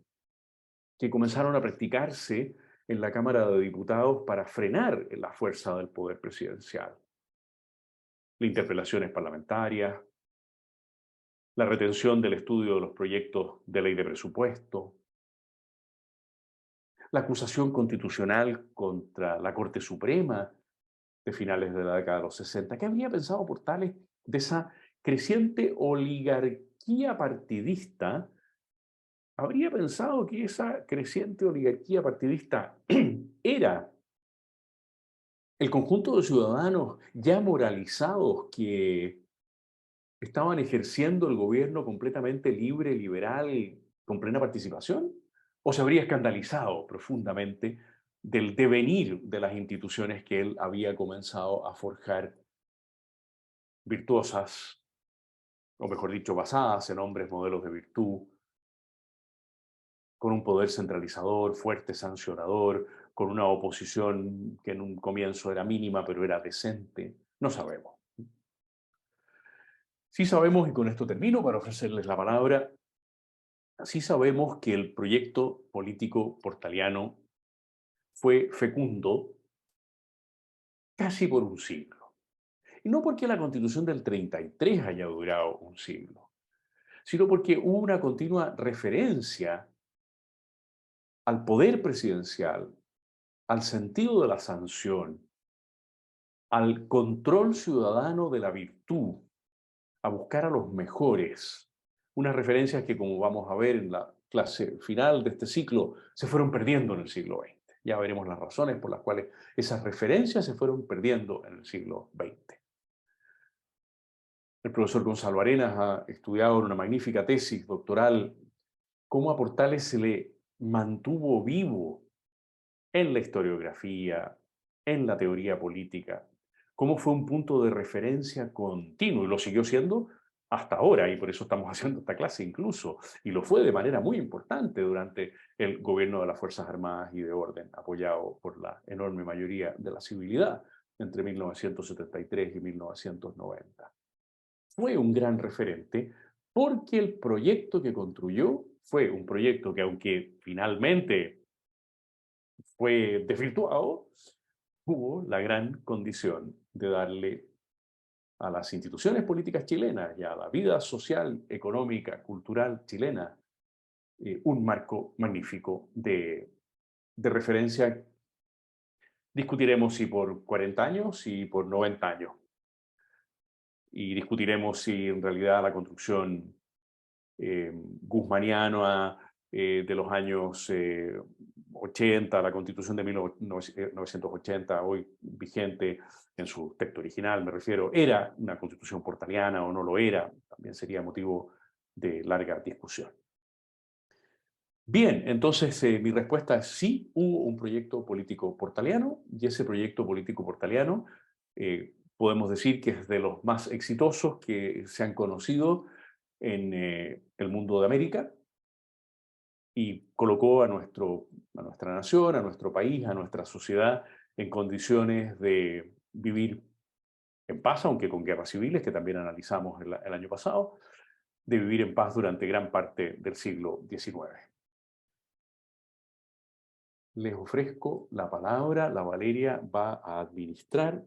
que comenzaron a practicarse en la Cámara de Diputados para frenar la fuerza del poder presidencial. Las interpelaciones parlamentarias, la retención del estudio de los proyectos de ley de presupuesto, la acusación constitucional contra la Corte Suprema de finales de la década de los 60. ¿Qué habría pensado Portales de esa creciente oligarquía partidista? Habría pensado que esa creciente oligarquía partidista era el conjunto de ciudadanos ya moralizados que estaban ejerciendo el gobierno completamente libre, liberal, con plena participación, o se habría escandalizado profundamente del devenir de las instituciones que él había comenzado a forjar virtuosas, o mejor dicho, basadas en hombres modelos de virtud, con un poder centralizador, fuerte, sancionador, con una oposición que en un comienzo era mínima, pero era decente. No sabemos. Sí sabemos, y con esto termino para ofrecerles la palabra, sí sabemos que el proyecto político portaliano fue fecundo casi por un siglo. Y no porque la Constitución del 33 haya durado un siglo, sino porque hubo una continua referencia al poder presidencial, al sentido de la sanción, al control ciudadano de la virtud, a buscar a los mejores. Unas referencias que, como vamos a ver en la clase final de este ciclo, se fueron perdiendo en el siglo XX. Ya veremos las razones por las cuales esas referencias se fueron perdiendo en el siglo XX. El profesor Gonzalo Arenas ha estudiado en una magnífica tesis doctoral cómo a Portales se le mantuvo vivo en la historiografía, en la teoría política, cómo fue un punto de referencia continuo y lo siguió siendo hasta ahora, y por eso estamos haciendo esta clase incluso, y lo fue de manera muy importante durante el gobierno de las Fuerzas Armadas y de Orden, apoyado por la enorme mayoría de la civilidad entre 1973 y 1990. Fue un gran referente porque el proyecto que construyó fue un proyecto que, aunque finalmente fue desvirtuado, hubo la gran condición de darle a las instituciones políticas chilenas y a la vida social, económica, cultural chilena un marco magnífico de referencia. Discutiremos si por 40 años, si por 90 años. Y discutiremos si en realidad la construcción guzmaniana de los años 80, la Constitución de 1980, hoy vigente en su texto original, me refiero, ¿era una Constitución portaliana o no lo era? También sería motivo de larga discusión. Bien, entonces mi respuesta es sí, hubo un proyecto político portaliano y ese proyecto político portaliano podemos decir que es de los más exitosos que se han conocido en el mundo de América y colocó a nuestra nación, a nuestro país, a nuestra sociedad en condiciones de vivir en paz, aunque con guerras civiles, que también analizamos el año pasado, de vivir en paz durante gran parte del siglo XIX. Les ofrezco la palabra, la Valeria va a administrar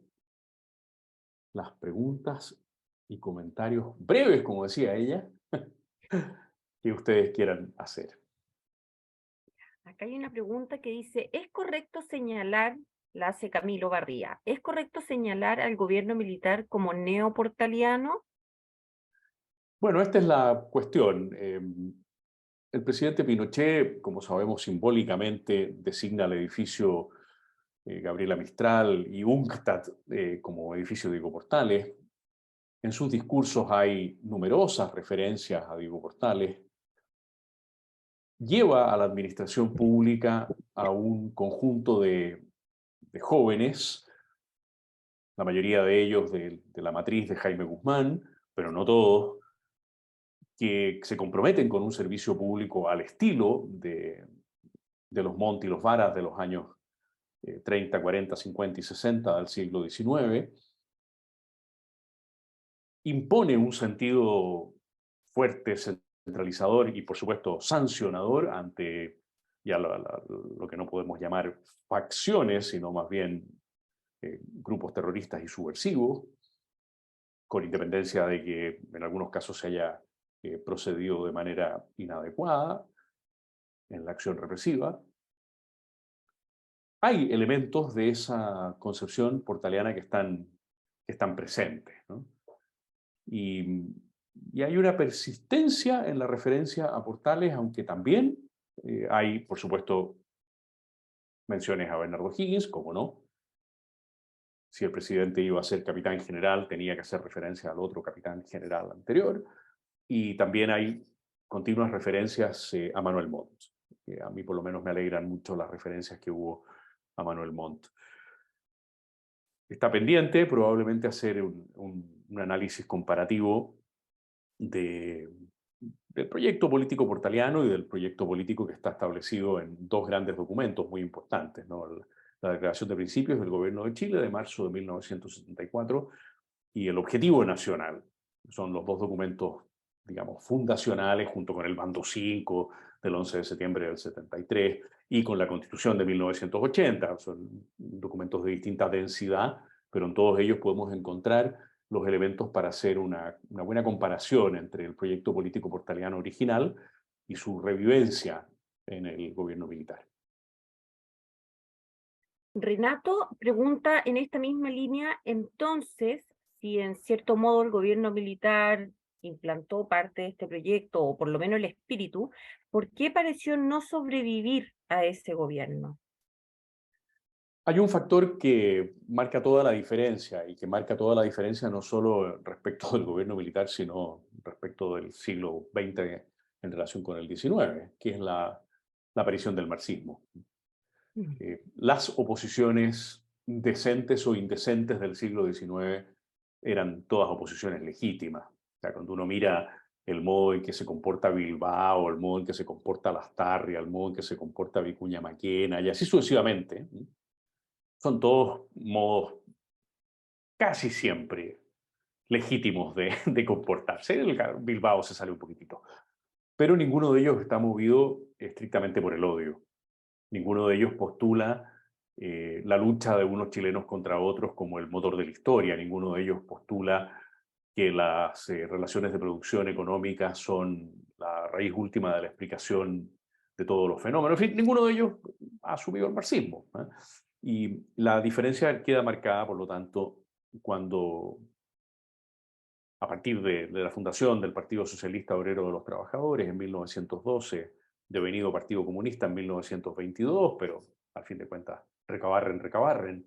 las preguntas y comentarios breves, como decía ella, que ustedes quieran hacer. Acá hay una pregunta que dice, ¿es correcto señalar, la hace Camilo Barría, ¿es correcto señalar al gobierno militar como neoportaliano? Bueno, esta es la cuestión. El presidente Pinochet, como sabemos simbólicamente, designa el edificio Gabriela Mistral y UNCTAD como edificio de Diego Portales. En sus discursos hay numerosas referencias a Diego Portales. Lleva a la administración pública a un conjunto de jóvenes, la mayoría de ellos de la matriz de Jaime Guzmán, pero no todos, que se comprometen con un servicio público al estilo de los Montt y los Varas de los años 30, 40, 50 y 60 del siglo XIX, impone un sentido fuerte, centralizador y, por supuesto, sancionador ante ya lo que no podemos llamar facciones, sino más bien grupos terroristas y subversivos, con independencia de que en algunos casos se haya procedido de manera inadecuada en la acción represiva. Hay elementos de esa concepción portaliana que están presentes, ¿no? Y, y hay una persistencia en la referencia a Portales, aunque también hay, por supuesto, menciones a Bernardo Higgins, como no. Si el presidente iba a ser capitán general, tenía que hacer referencia al otro capitán general anterior. Y también hay continuas referencias a Manuel Montt. Que a mí por lo menos me alegran mucho las referencias que hubo a Manuel Montt. Está pendiente probablemente hacer un análisis comparativo de, del proyecto político portaliano y del proyecto político que está establecido en dos grandes documentos muy importantes, ¿no? La Declaración de Principios del Gobierno de Chile de marzo de 1974 y el Objetivo Nacional. Son los dos documentos, digamos, fundacionales, junto con el Bando 5 del 11 de septiembre del 73 y con la Constitución de 1980. Son documentos de distinta densidad, pero en todos ellos podemos encontrar los elementos para hacer una buena comparación entre el proyecto político portaliano original y su revivencia en el gobierno militar. Renato pregunta en esta misma línea, entonces, si en cierto modo el gobierno militar implantó parte de este proyecto, o por lo menos el espíritu, ¿por qué pareció no sobrevivir a ese gobierno? Hay un factor que marca toda la diferencia y que marca toda la diferencia no solo respecto del gobierno militar, sino respecto del siglo XX en relación con el XIX, que es la aparición del marxismo. Mm. Las oposiciones decentes o indecentes del siglo XIX eran todas oposiciones legítimas. O sea, cuando uno mira el modo en que se comporta Bilbao, el modo en que se comporta Lastarria, el modo en que se comporta Vicuña Maquena, y así sucesivamente, son todos modos casi siempre legítimos de comportarse. El Bilbao se sale un poquitito. Pero ninguno de ellos está movido estrictamente por el odio. Ninguno de ellos postula la lucha de unos chilenos contra otros como el motor de la historia. Ninguno de ellos postula que las relaciones de producción económica son la raíz última de la explicación de todos los fenómenos. En fin, ninguno de ellos ha asumido el marxismo, ¿eh? Y la diferencia queda marcada, por lo tanto, cuando a partir de la fundación del Partido Socialista Obrero de los Trabajadores en 1912, devenido Partido Comunista en 1922, pero al fin de cuentas recabarren,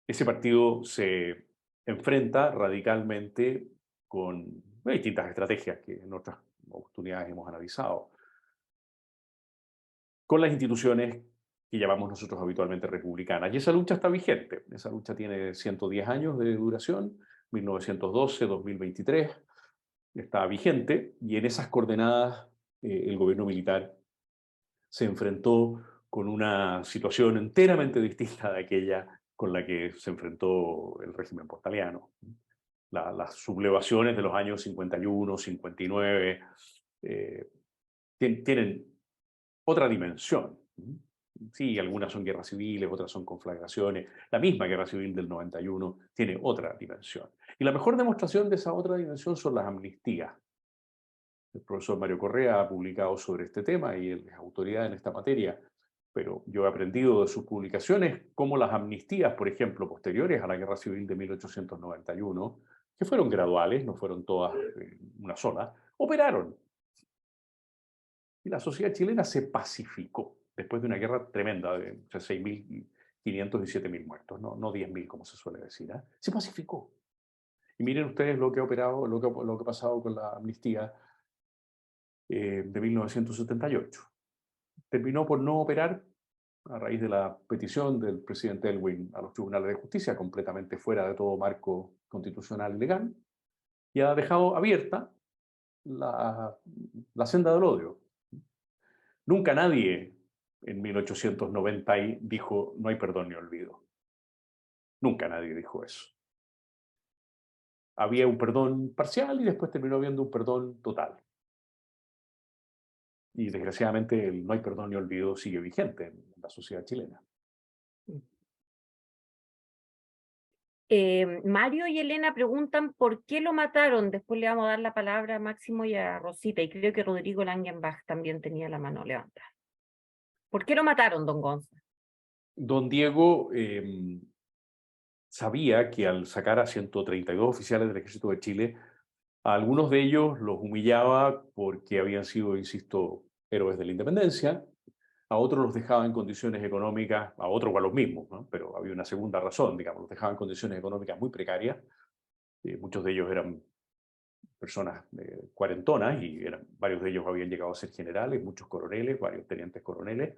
ese partido se enfrenta radicalmente con distintas estrategias que en otras oportunidades hemos analizado, con las instituciones que llamamos nosotros habitualmente republicanas. Y esa lucha está vigente. Esa lucha tiene 110 años de duración, 1912-2023, está vigente, y en esas coordenadas el gobierno militar se enfrentó con una situación enteramente distinta de aquella con la que se enfrentó el régimen portaliano. Las sublevaciones de los años 51, 59 tienen otra dimensión. Sí, algunas son guerras civiles, otras son conflagraciones. La misma guerra civil del 91 tiene otra dimensión. Y la mejor demostración de esa otra dimensión son las amnistías. El profesor Mario Correa ha publicado sobre este tema y él es autoridad en esta materia, pero yo he aprendido de sus publicaciones cómo las amnistías, por ejemplo, posteriores a la Guerra Civil de 1891, que fueron graduales, no fueron todas una sola, operaron. Y la sociedad chilena se pacificó después de una guerra tremenda de entre 6.500 y 7.000 muertos, no 10.000 como se suele decir, ¿eh? Se pacificó. Y miren ustedes lo que ha operado, lo que ha pasado con la amnistía de 1978. Terminó por no operar a raíz de la petición del presidente Elwin a los tribunales de justicia, completamente fuera de todo marco constitucional legal, y ha dejado abierta la, la senda del odio. Nunca nadie en 1890 dijo no hay perdón ni olvido. Nunca nadie dijo eso. Había un perdón parcial y después terminó habiendo un perdón total. Y desgraciadamente el no hay perdón ni olvido sigue vigente en la sociedad chilena. Mario y Elena preguntan por qué lo mataron. Después le vamos a dar la palabra a Máximo y a Rosita. Y creo que Rodrigo Langenbach también tenía la mano levantada. ¿Por qué lo mataron, don Gonza? Don Diego sabía que al sacar a 132 oficiales del Ejército de Chile, a algunos de ellos los humillaba porque habían sido, insisto, héroes de la independencia, a otros los dejaba en condiciones económicas, a otros o a los mismos, ¿no? Pero había una segunda razón, digamos, los dejaba en condiciones económicas muy precarias. Muchos de ellos eran personas cuarentonas y varios de ellos habían llegado a ser generales, muchos coroneles, varios tenientes coroneles,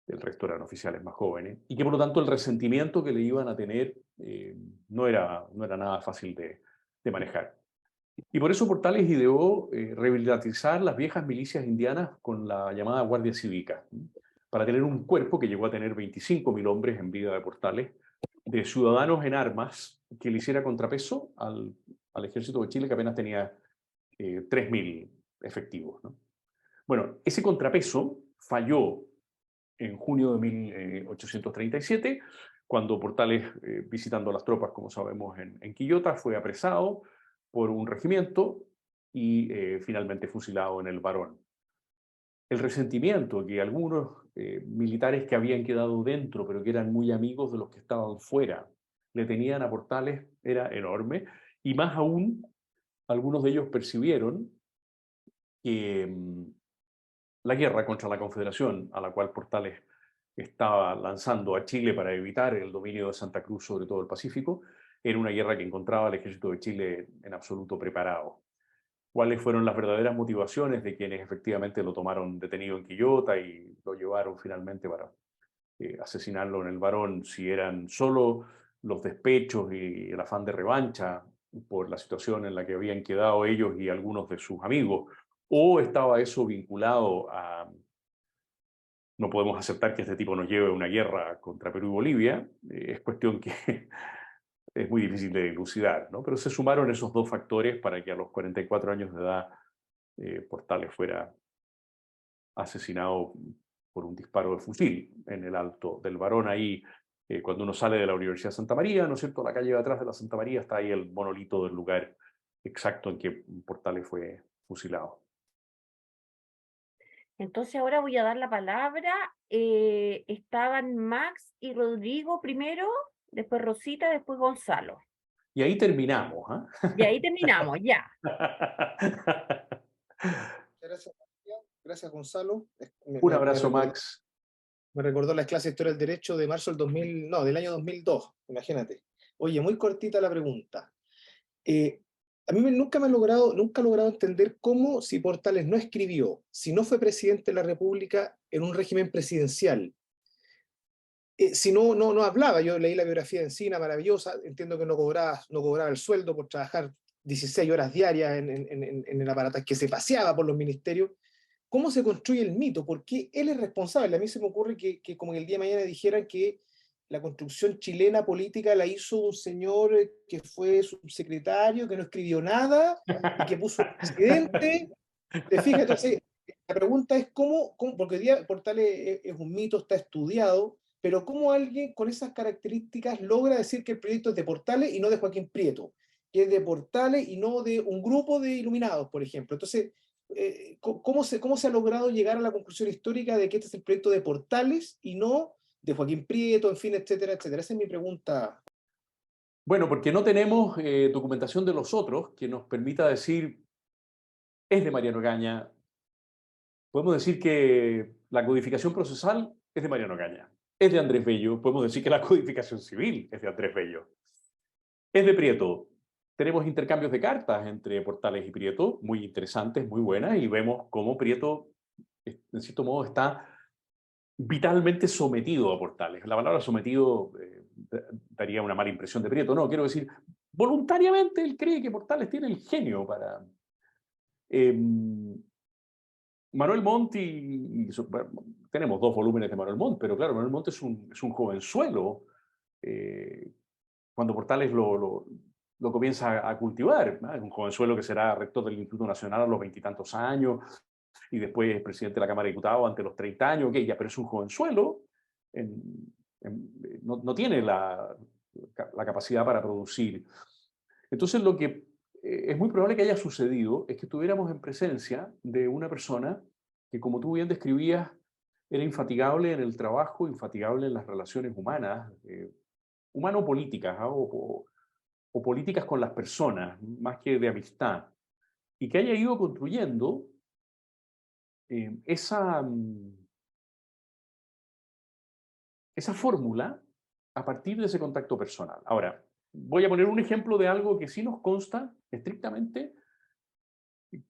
el resto eran oficiales más jóvenes, y que por lo tanto el resentimiento que le iban a tener no era nada fácil de manejar. Y por eso Portales ideó revitalizar las viejas milicias indianas con la llamada Guardia Cívica, para tener un cuerpo que llegó a tener 25.000 hombres en vida de Portales, de ciudadanos en armas, que le hiciera contrapeso al Ejército de Chile, que apenas tenía 3.000 efectivos, ¿no? Bueno, ese contrapeso falló en junio de 1837, cuando Portales, visitando las tropas, como sabemos, en Quillota, fue apresado por un regimiento y finalmente fusilado en el Barón. El resentimiento que algunos militares que habían quedado dentro, pero que eran muy amigos de los que estaban fuera, le tenían a Portales era enorme, y más aún, algunos de ellos percibieron que la guerra contra la Confederación, a la cual Portales estaba lanzando a Chile para evitar el dominio de Santa Cruz sobre todo el Pacífico, era una guerra que encontraba al ejército de Chile en absoluto preparado. ¿Cuáles fueron las verdaderas motivaciones de quienes efectivamente lo tomaron detenido en Quillota y lo llevaron finalmente para asesinarlo en el Barón? Si eran solo los despechos y el afán de revancha por la situación en la que habían quedado ellos y algunos de sus amigos, o estaba eso vinculado a no podemos aceptar que este tipo nos lleve a una guerra contra Perú y Bolivia, es cuestión que es muy difícil de dilucidar, ¿no? Pero se sumaron esos dos factores para que a los 44 años de edad Portales fuera asesinado por un disparo de fusil en el Alto del Barón. Ahí, cuando uno sale de la Universidad de Santa María, ¿no es cierto? La calle de atrás de la Santa María está ahí el monolito del lugar exacto en que Portales fue fusilado. Entonces ahora voy a dar la palabra. Estaban Max y Rodrigo primero, después Rosita, después Gonzalo. Y ahí terminamos, Y ahí terminamos, ya. Gracias, María. Gracias, Gonzalo. Un abrazo, Max. Me recordó las clases de Historia del Derecho de marzo del 2000, no, del año 2002, imagínate. Oye, muy cortita la pregunta. A mí nunca he logrado entender cómo, si Portales no escribió, si no fue presidente de la República en un régimen presidencial, si no hablaba. Yo leí la biografía de Encina, maravillosa, entiendo que no cobraba el sueldo por trabajar 16 horas diarias en el aparato, que se paseaba por los ministerios. ¿Cómo se construye el mito? ¿Por qué él es responsable? A mí se me ocurre que como que el día de mañana dijeran que la construcción chilena política la hizo un señor que fue subsecretario, que no escribió nada y que puso un presidente. ¿Te fijas? Entonces, la pregunta es porque hoy día Portales es un mito, está estudiado, pero ¿cómo alguien con esas características logra decir que el proyecto es de Portales y no de Joaquín Prieto? Que es de Portales y no de un grupo de iluminados, por ejemplo. Entonces, ¿cómo se ha logrado llegar a la conclusión histórica de que este es el proyecto de Portales y no de Joaquín Prieto, en fin, etcétera, etcétera? Esa es mi pregunta. Bueno, porque no tenemos documentación de los otros que nos permita decir es de Mariano Caña. Podemos decir que la codificación procesal es de Mariano Caña. Es de Andrés Bello. Podemos decir que la codificación civil es de Andrés Bello. Es de Prieto. Tenemos intercambios de cartas entre Portales y Prieto, muy interesantes, muy buenas, y vemos cómo Prieto, en cierto modo, está vitalmente sometido a Portales. La palabra sometido daría una mala impresión de Prieto. No, quiero decir, voluntariamente él cree que Portales tiene el genio para... Manuel Montt tenemos 2 volúmenes de Manuel Montt, pero claro, Manuel Montt es un jovenzuelo cuando Portales lo comienza a cultivar, ¿no? Es un jovenzuelo que será rector del Instituto Nacional a los 20 y tantos años, y después es presidente de la Cámara de Diputados ante los 30 años, ok, ya, pero es un jovenzuelo, no tiene la capacidad para producir. Entonces lo que es muy probable que haya sucedido es que estuviéramos en presencia de una persona que, como tú bien describías, era infatigable en el trabajo, infatigable en las relaciones humanas, humano-políticas, ¿ah? O políticas con las personas, más que de amistad, y que haya ido construyendo esa fórmula a partir de ese contacto personal. Ahora, voy a poner un ejemplo de algo que sí nos consta estrictamente,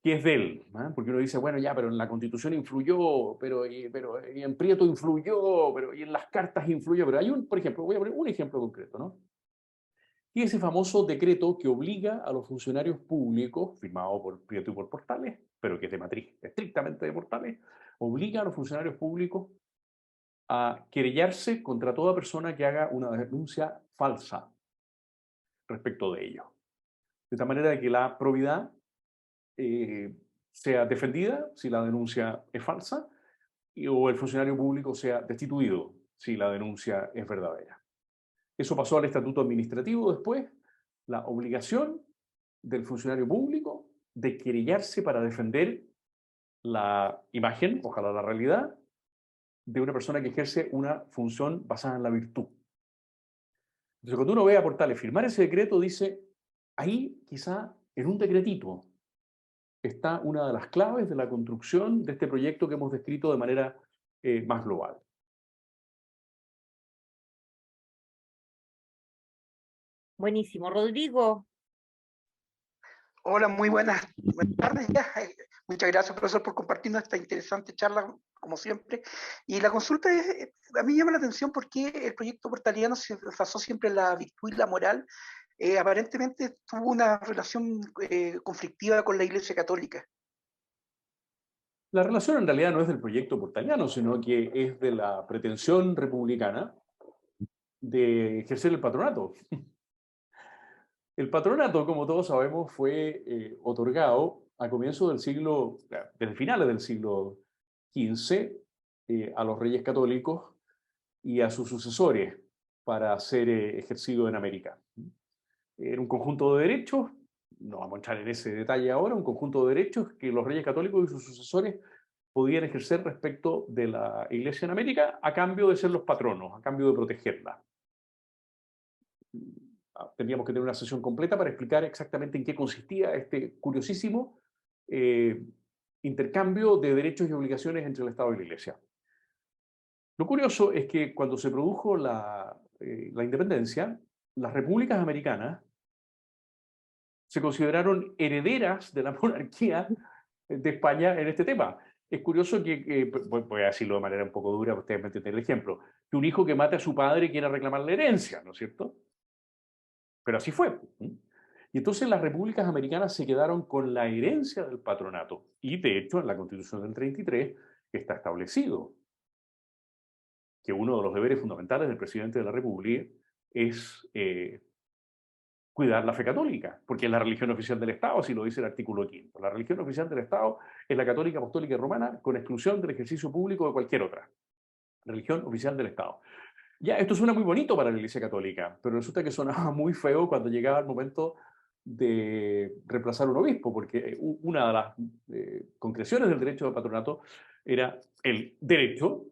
que es de él, ¿no? Porque uno dice, bueno, ya, pero en la Constitución influyó, pero y en Prieto influyó, pero y en las cartas influyó, pero hay por ejemplo, voy a poner un ejemplo concreto, ¿no? Y ese famoso decreto que obliga a los funcionarios públicos, firmado por Prieto y por Portales, pero que es de matriz estrictamente de Portales, obliga a los funcionarios públicos a querellarse contra toda persona que haga una denuncia falsa respecto de ello. De tal manera que la probidad sea defendida si la denuncia es falsa o el funcionario público sea destituido si la denuncia es verdadera. Eso pasó al estatuto administrativo después, la obligación del funcionario público de querellarse para defender la imagen, ojalá la realidad, de una persona que ejerce una función basada en la virtud. Entonces, cuando uno ve a Portales firmar ese decreto, dice, ahí quizá en un decretito está una de las claves de la construcción de este proyecto que hemos descrito de manera más global. Buenísimo. Rodrigo, Hola, muy buenas tardes ya. Muchas gracias, profesor, por compartirnos esta interesante charla, como siempre. Y la consulta a mí llama la atención porque el proyecto portaliano se basó siempre en la virtud y la moral. Aparentemente tuvo una relación conflictiva con la Iglesia Católica. La relación en realidad no es del proyecto portaliano, sino que es de la pretensión republicana de ejercer el patronato. El patronato, como todos sabemos, fue otorgado a comienzos del siglo, desde finales del siglo XV, a los reyes católicos y a sus sucesores para ser ejercido en América. Era un conjunto de derechos, no vamos a entrar en ese detalle ahora, un conjunto de derechos que los reyes católicos y sus sucesores podían ejercer respecto de la Iglesia en América a cambio de ser los patronos, a cambio de protegerla. Tendríamos que tener una sesión completa para explicar exactamente en qué consistía este curiosísimo intercambio de derechos y obligaciones entre el Estado y la Iglesia. Lo curioso es que cuando se produjo la independencia, las repúblicas americanas se consideraron herederas de la monarquía de España en este tema. Es curioso que voy a decirlo de manera un poco dura, para ustedes me entienden el ejemplo, que un hijo que mate a su padre quiera reclamar la herencia, ¿no es cierto? Pero así fue. Y entonces las repúblicas americanas se quedaron con la herencia del patronato. Y de hecho en la Constitución del 33 está establecido que uno de los deberes fundamentales del presidente de la República es cuidar la fe católica, porque es la religión oficial del Estado, así lo dice el artículo 5. La religión oficial del Estado es la católica, apostólica y romana, con exclusión del ejercicio público de cualquier otra. Religión oficial del Estado. Ya, esto suena muy bonito para la Iglesia Católica, pero resulta que sonaba muy feo cuando llegaba el momento de reemplazar un obispo, porque una de las concreciones del derecho de patronato era el derecho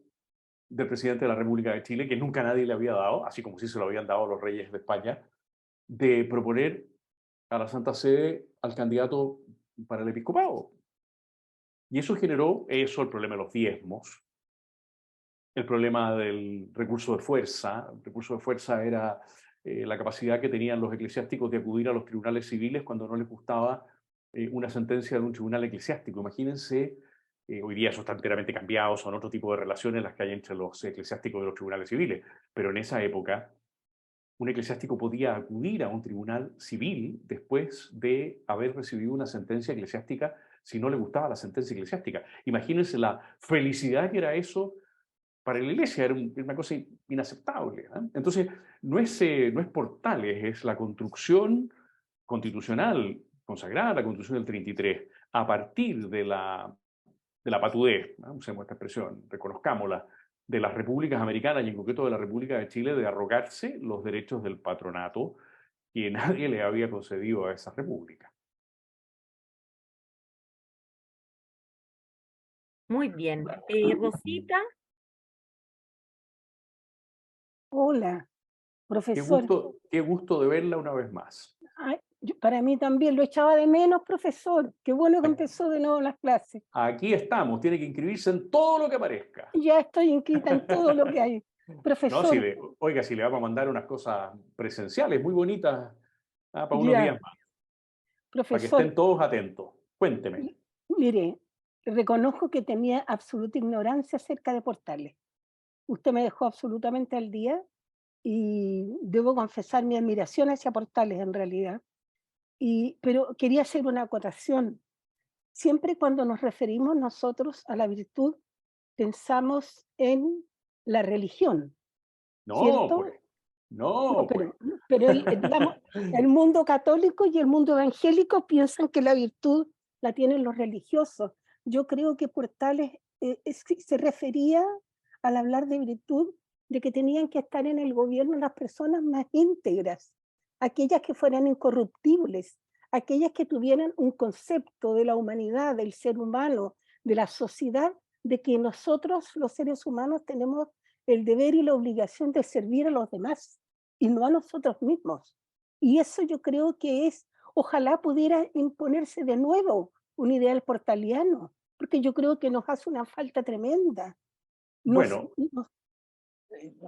del presidente de la República de Chile, que nunca nadie le había dado, así como si se lo habían dado a los reyes de España, de proponer a la Santa Sede al candidato para el episcopado. Y eso generó el problema de los diezmos, el problema del recurso de fuerza. El recurso de fuerza era la capacidad que tenían los eclesiásticos de acudir a los tribunales civiles cuando no les gustaba una sentencia de un tribunal eclesiástico. Imagínense, hoy día eso está enteramente cambiado, son otro tipo de relaciones las que hay entre los eclesiásticos y los tribunales civiles, pero en esa época un eclesiástico podía acudir a un tribunal civil después de haber recibido una sentencia eclesiástica si no le gustaba la sentencia eclesiástica. Imagínense la felicidad que era eso para la Iglesia, era una cosa inaceptable, ¿eh? Entonces, no es Portales, es la construcción constitucional consagrada, la Constitución del 33, a partir de la la patudez, ¿no? Usemos esta expresión, reconozcámosla, de las repúblicas americanas y en concreto de la República de Chile de arrogarse los derechos del patronato que nadie le había concedido a esa república. Muy bien. Rosita, Hola, profesor. Qué gusto de verla una vez más. Ay, para mí también lo echaba de menos, profesor. Qué bueno que empezó de nuevo las clases. Aquí estamos, tiene que inscribirse en todo lo que aparezca. Ya estoy inscrita en todo lo que hay. No, Profesor, oiga, si le vamos a mandar unas cosas presenciales muy bonitas para unos ya, días más, para que profesor, estén todos atentos. Cuénteme. mire, reconozco que tenía absoluta ignorancia acerca de Portales. Usted me dejó absolutamente al día y debo confesar mi admiración hacia Portales en realidad. Pero quería hacer una acotación. Siempre cuando nos referimos nosotros a la virtud, pensamos en la religión, No, ¿cierto? pues. No, No, pues. pero digamos, el mundo católico y el mundo evangélico piensan que la virtud la tienen los religiosos. Yo creo que Portales se refería al hablar de virtud, de que tenían que estar en el gobierno las personas más íntegras, aquellas que fueran incorruptibles, aquellas que tuvieran un concepto de la humanidad, del ser humano, de la sociedad, de que nosotros los seres humanos tenemos el deber y la obligación de servir a los demás y no a nosotros mismos. Y eso yo creo que ojalá pudiera imponerse de nuevo un ideal portaliano, porque yo creo que nos hace una falta tremenda. Bueno,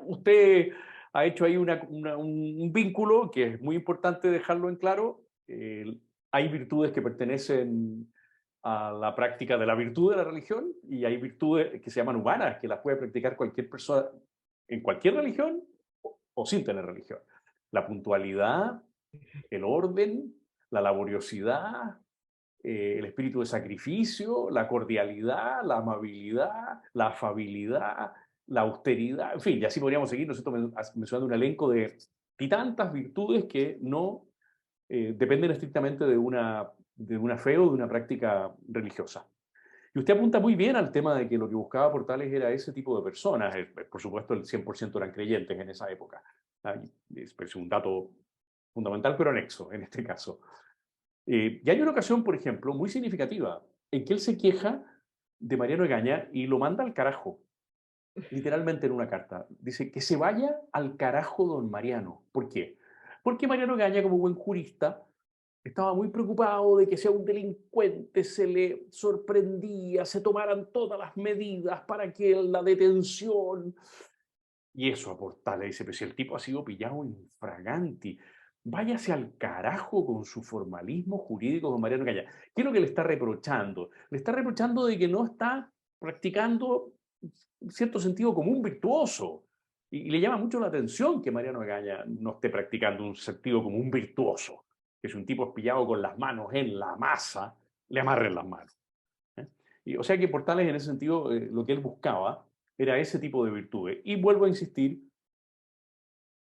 usted ha hecho ahí un vínculo que es muy importante dejarlo en claro. Hay virtudes que pertenecen a la práctica de la virtud de la religión y hay virtudes que se llaman humanas, que las puede practicar cualquier persona en cualquier religión o sin tener religión. La puntualidad, el orden, la laboriosidad, el espíritu de sacrificio, la cordialidad, la amabilidad, la afabilidad, la austeridad, en fin, y así podríamos seguir nosotros mencionando un elenco de tantas virtudes que no dependen estrictamente de una fe o de una práctica religiosa. Y usted apunta muy bien al tema de que lo que buscaba Portales era ese tipo de personas. Por supuesto, el 100% eran creyentes en esa época. Es un dato fundamental, pero anexo en este caso. Y hay una ocasión, por ejemplo, muy significativa, en que él se queja de Mariano Egaña y lo manda al carajo, literalmente en una carta. Dice que se vaya al carajo don Mariano. ¿Por qué? Porque Mariano Egaña, como buen jurista, estaba muy preocupado de que si a un delincuente se le sorprendía, se tomaran todas las medidas para que la detención... Y eso a Portales dice, pero si el tipo ha sido pillado infraganti, váyase al carajo con su formalismo jurídico con Mariano Egaña. ¿Qué es lo que le está reprochando? Le está reprochando de que no está practicando, en cierto sentido, como un virtuoso. Y le llama mucho la atención que Mariano Egaña no esté practicando un sentido como un virtuoso. Que si un tipo es pillado con las manos en la masa, le amarren las manos. Y, o sea que Portales, en ese sentido, lo que él buscaba era ese tipo de virtudes. Y vuelvo a insistir,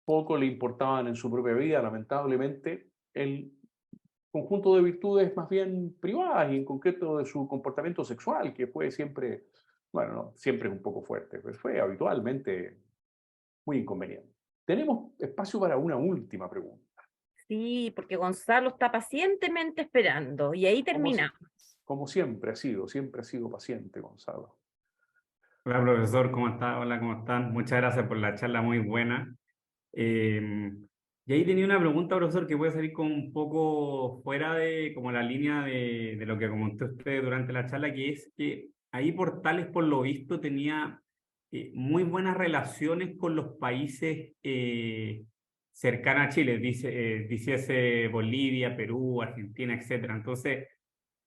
poco le importaban en su propia vida, lamentablemente, el conjunto de virtudes más bien privadas y en concreto de su comportamiento sexual, que fue siempre, bueno, no, siempre es un poco fuerte, pero fue habitualmente muy inconveniente. Tenemos espacio para una última pregunta. sí, porque Gonzalo está pacientemente esperando y ahí terminamos. Como siempre ha sido paciente, Gonzalo. Hola, profesor, ¿cómo está? Hola, ¿cómo están? Muchas gracias por la charla muy buena. Y ahí tenía una pregunta, profesor, que puede salir como un poco fuera de como la línea de lo que comentó usted durante la charla, que es que ahí Portales, por lo visto, tenía muy buenas relaciones con los países cercanos a Chile, diciese Bolivia, Perú, Argentina, etcétera. Entonces,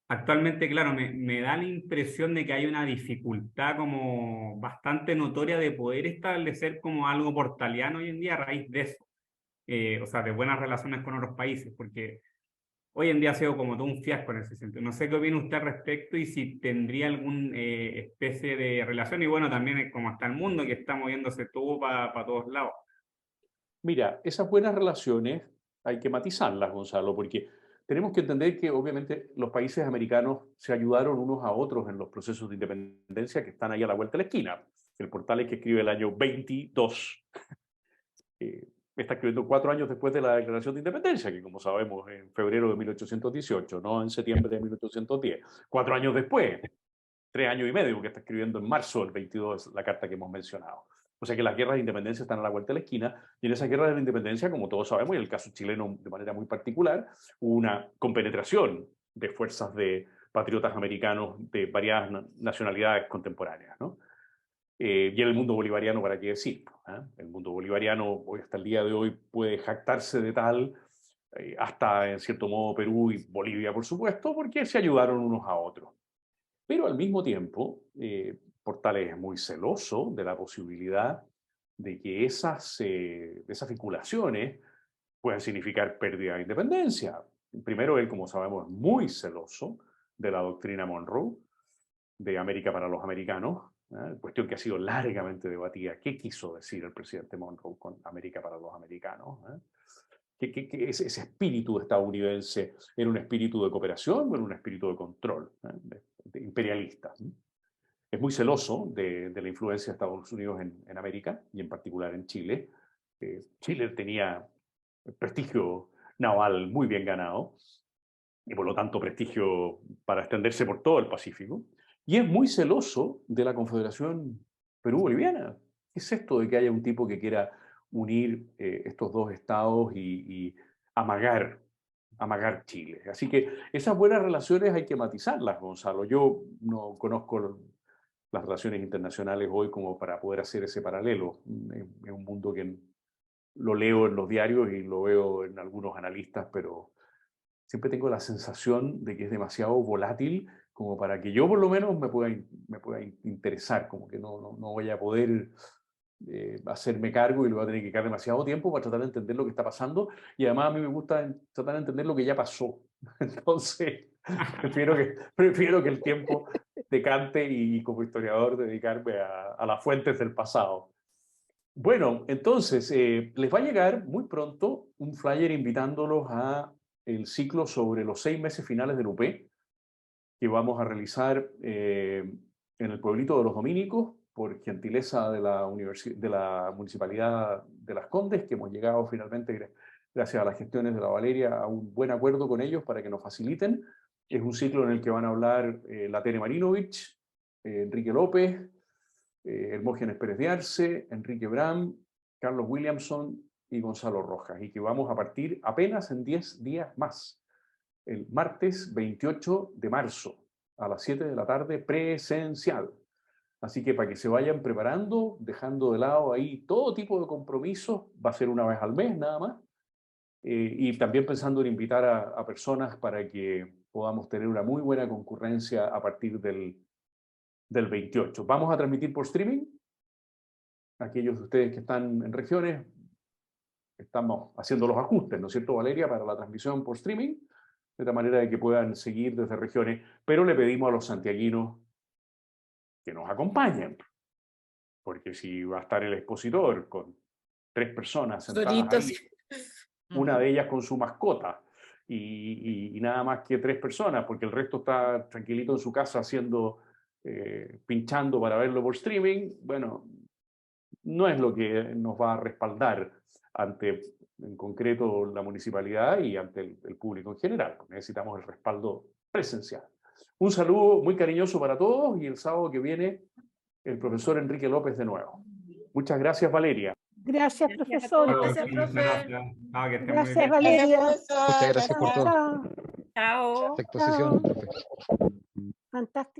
actualmente, claro, me da la impresión de que hay una dificultad como bastante notoria de poder establecer como algo portaliano hoy en día a raíz de eso. O sea, de buenas relaciones con otros países, porque hoy en día ha sido como todo un fiasco en ese sentido. No sé qué opina usted al respecto y si tendría alguna especie de relación, y bueno, también como está el mundo, que está moviéndose todo para todos lados. Mira, esas buenas relaciones hay que matizarlas, Gonzalo, porque tenemos que entender que obviamente los países americanos se ayudaron unos a otros en los procesos de independencia que están ahí a la vuelta de la esquina. El Portales, que escribe el año 22, está escribiendo 4 años después de la Declaración de Independencia, que como sabemos en febrero de 1818, no en septiembre de 1810. 4 años después, 3 años y medio, que está escribiendo en marzo del 22 la carta que hemos mencionado. O sea que las guerras de independencia están a la vuelta de la esquina, y en esas guerras de la independencia, como todos sabemos, y en el caso chileno de manera muy particular, hubo una compenetración de fuerzas de patriotas americanos de varias nacionalidades contemporáneas, ¿no? Y en el mundo bolivariano, ¿para qué decir? El mundo bolivariano, hoy, hasta el día de hoy, puede jactarse de tal, hasta en cierto modo Perú y Bolivia, por supuesto, porque se ayudaron unos a otros. Pero al mismo tiempo, Portales es muy celoso de la posibilidad de que esas vinculaciones puedan significar pérdida de independencia. Primero, él, como sabemos, es muy celoso de la doctrina Monroe, de América para los americanos, cuestión que ha sido largamente debatida. ¿Qué quiso decir el presidente Monroe con América para los americanos? Que ese espíritu estadounidense era un espíritu de cooperación o era un espíritu de control, de imperialista. Es muy celoso de la influencia de Estados Unidos en América y en particular en Chile. Chile tenía prestigio naval muy bien ganado y por lo tanto prestigio para extenderse por todo el Pacífico. Y es muy celoso de la Confederación Perú-Boliviana. ¿Qué es esto de que haya un tipo que quiera unir estos dos estados y amagar Chile? Así que esas buenas relaciones hay que matizarlas, Gonzalo. Yo no conozco las relaciones internacionales hoy como para poder hacer ese paralelo. Es un mundo que lo leo en los diarios y lo veo en algunos analistas, pero siempre tengo la sensación de que es demasiado volátil como para que yo por lo menos me pueda interesar, como que no voy a poder hacerme cargo y le voy a tener que dedicar demasiado tiempo para tratar de entender lo que está pasando, y además a mí me gusta tratar de entender lo que ya pasó. Entonces, prefiero que el tiempo decante y como historiador dedicarme a las fuentes del pasado. Bueno, entonces, les va a llegar muy pronto un flyer invitándolos a el ciclo sobre los 6 meses finales del UP, que vamos a realizar en el pueblito de los Dominicos, por gentileza de la Municipalidad de Las Condes, que hemos llegado finalmente, gracias a las gestiones de la Valeria, a un buen acuerdo con ellos para que nos faciliten. Es un ciclo en el que van a hablar la Tere Marinovich, Enrique López, Hermógenes Pérez de Arce, Enrique Bram, Carlos Williamson y Gonzalo Rojas, y que vamos a partir apenas en 10 días más, el martes 28 de marzo, a las 7 de la tarde, presencial. Así que para que se vayan preparando, dejando de lado ahí todo tipo de compromisos, va a ser una vez al mes nada más, y también pensando en invitar a personas para que podamos tener una muy buena concurrencia a partir del 28. Vamos a transmitir por streaming. Aquellos de ustedes que están en regiones, estamos haciendo los ajustes, ¿no es cierto, Valeria?, para la transmisión por streaming, de tal manera de que puedan seguir desde regiones, pero le pedimos a los santiaguinos que nos acompañen, porque si va a estar el expositor con 3 personas sentadas ahí, una de ellas con su mascota, y nada más que 3 personas, porque el resto está tranquilito en su casa pinchando para verlo por streaming, bueno, no es lo que nos va a respaldar ante, en concreto, la municipalidad y ante el público en general. Necesitamos el respaldo presencial. Un saludo muy cariñoso para todos, y el sábado que viene el profesor Enrique López de nuevo. Muchas gracias, Valeria. Gracias, profesor. Gracias, profe. Gracias, Valeria. Muchas gracias por todo. Chao. Esta exposición, profe. Fantástico.